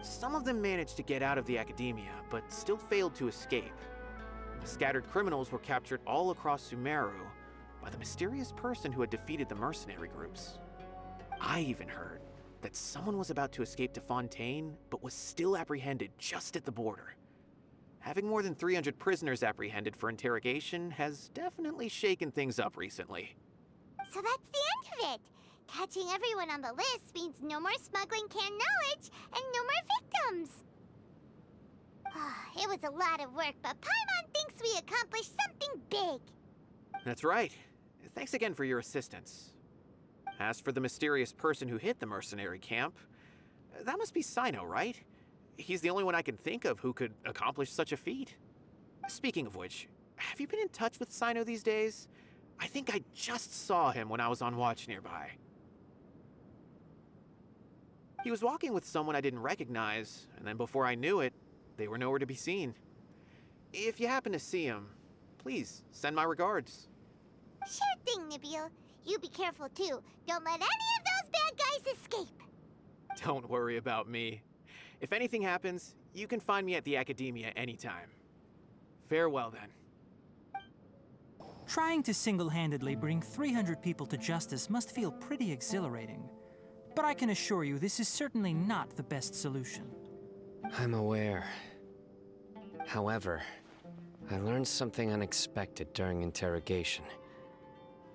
Some of them managed to get out of the Academia, but still failed to escape. The scattered criminals were captured all across Sumeru by the mysterious person who had defeated the mercenary groups. I even heard that someone was about to escape to Fontaine, but was still apprehended just at the border. Having more than 300 prisoners apprehended for interrogation has definitely shaken things up recently. So that's the end of it. Catching everyone on the list means no more smuggling canned knowledge and no more victims. It was a lot of work, but Paimon thinks we accomplished something big. That's right. Thanks again for your assistance. As for the mysterious person who hit the mercenary camp, that must be Cyno, right? He's the only one I can think of who could accomplish such a feat. Speaking of which, have you been in touch with Cyno these days? I think I just saw him when I was on watch nearby. He was walking with someone I didn't recognize, and then before I knew it, they were nowhere to be seen. If you happen to see him, please send my regards. Sure thing, Nabil. You be careful too. Don't let any of those bad guys escape. Don't worry about me. If anything happens, you can find me at the Academia anytime. Farewell then. Trying to single-handedly bring 300 people to justice must feel pretty exhilarating. But I can assure you this is certainly not the best solution. I'm aware. However, I learned something unexpected during interrogation.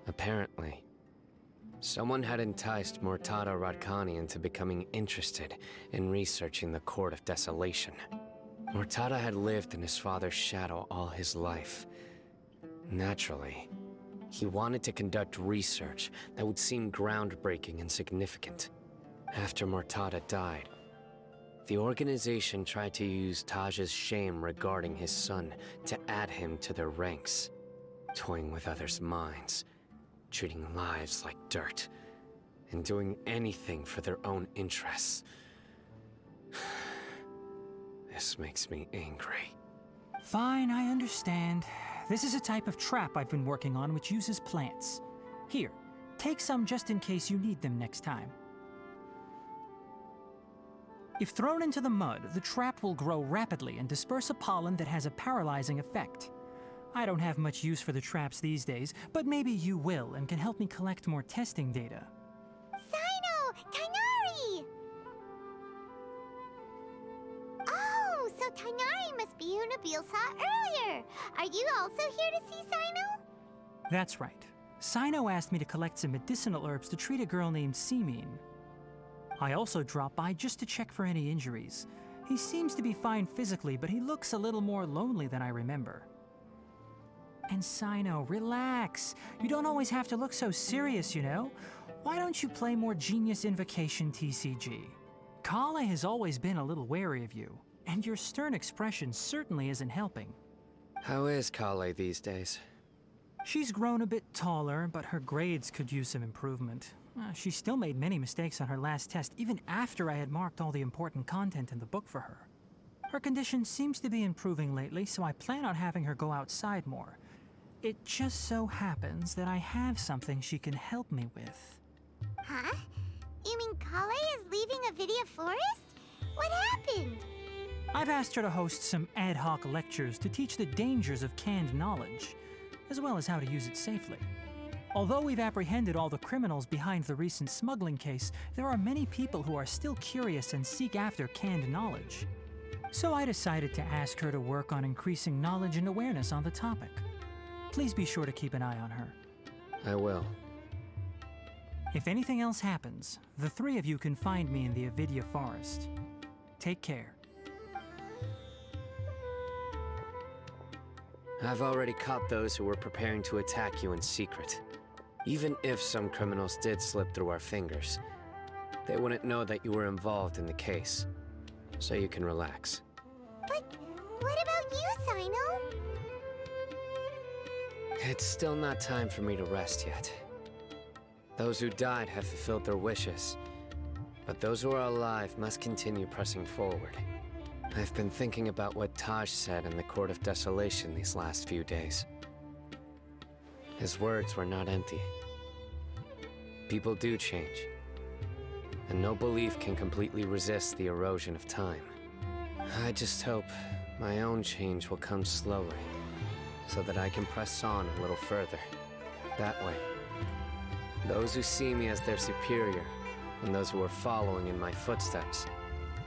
Apparently, someone had enticed Murtada Radkani into becoming interested in researching the Court of Desolation. Murtada had lived in his father's shadow all his life. Naturally, he wanted to conduct research that would seem groundbreaking and significant. After Murtada died, The organization tried to use Taj's shame regarding his son to add him to their ranks, toying with others' minds, treating lives like dirt, and doing anything for their own interests. This makes me angry. Fine, I understand. This is a type of trap I've been working on which uses plants. Here, take some just in case you need them next time. If thrown into the mud, the trap will grow rapidly and disperse a pollen that has a paralyzing effect. I don't have much use for the traps these days, but maybe you will and can help me collect more testing data. Cyno! Tighnari! Oh, so Tighnari must be who Nabil saw earlier. Are you also here to see Cyno? That's right. Cyno asked me to collect some medicinal herbs to treat a girl named Simin. I also dropped by just to check for any injuries. He seems to be fine physically, but he looks a little more lonely than I remember. And Cyno, relax. You don't always have to look so serious, you know? Why don't you play more Genius Invocation TCG? Kale has always been a little wary of you, and your stern expression certainly isn't helping. How is Kale these days? She's grown a bit taller, but her grades could use some improvement. She still made many mistakes on her last test, even after I had marked all the important content in the book for her. Her condition seems to be improving lately, so I plan on having her go outside more. It just so happens that I have something she can help me with. Huh? You mean Kale is leaving Avidia Forest? What happened? I've asked her to host some ad hoc lectures to teach the dangers of canned knowledge, as well as how to use it safely. Although we've apprehended all the criminals behind the recent smuggling case, there are many people who are still curious and seek after canned knowledge. So I decided to ask her to work on increasing knowledge and awareness on the topic. Please be sure to keep an eye on her. I will. If anything else happens, the three of you can find me in the Avidia Forest. Take care. I've already caught those who were preparing to attack you in secret. Even if some criminals did slip through our fingers, they wouldn't know that you were involved in the case. So you can relax. But what about you, Cyno? It's still not time for me to rest yet. Those who died have fulfilled their wishes, but those who are alive must continue pressing forward. I've been thinking about what Taj said in the Court of Desolation these last few days. His words were not empty. People do change, and no belief can completely resist the erosion of time. I just hope my own change will come slowly, so that I can press on a little further. That way, those who see me as their superior, and those who are following in my footsteps,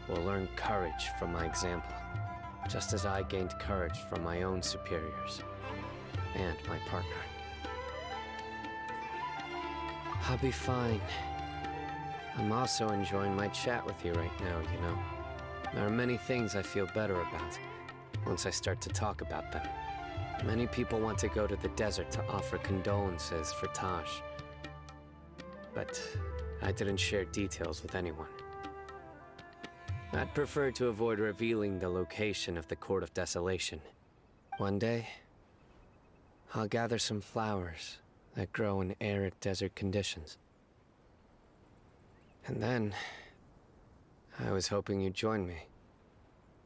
will learn courage from my example, just as I gained courage from my own superiors and my partner. I'll be fine. I'm also enjoying my chat with you right now, you know. There are many things I feel better about once I start to talk about them. Many people want to go to the desert to offer condolences for Taj, but I didn't share details with anyone. I'd prefer to avoid revealing the location of the Court of Desolation. One day, I'll gather some flowers that grow in arid desert conditions. And then, I was hoping you'd join me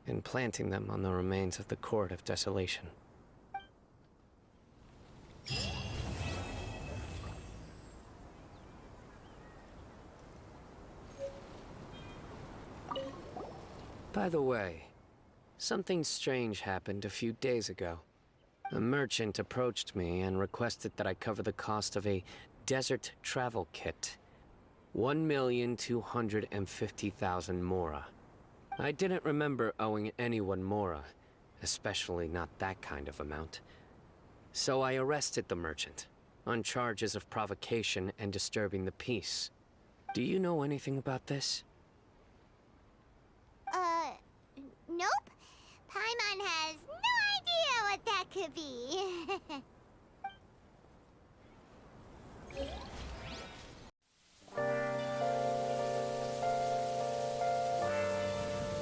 in planting them on the remains of the Court of Desolation. By the way, something strange happened a few days ago. A merchant approached me and requested that I cover the cost of a desert travel kit. 1,250,000 mora. I didn't remember owing anyone mora, especially not that kind of amount. So I arrested the merchant, on charges of provocation and disturbing the peace. Do you know anything about this? Nope. Paimon has no idea what that could be.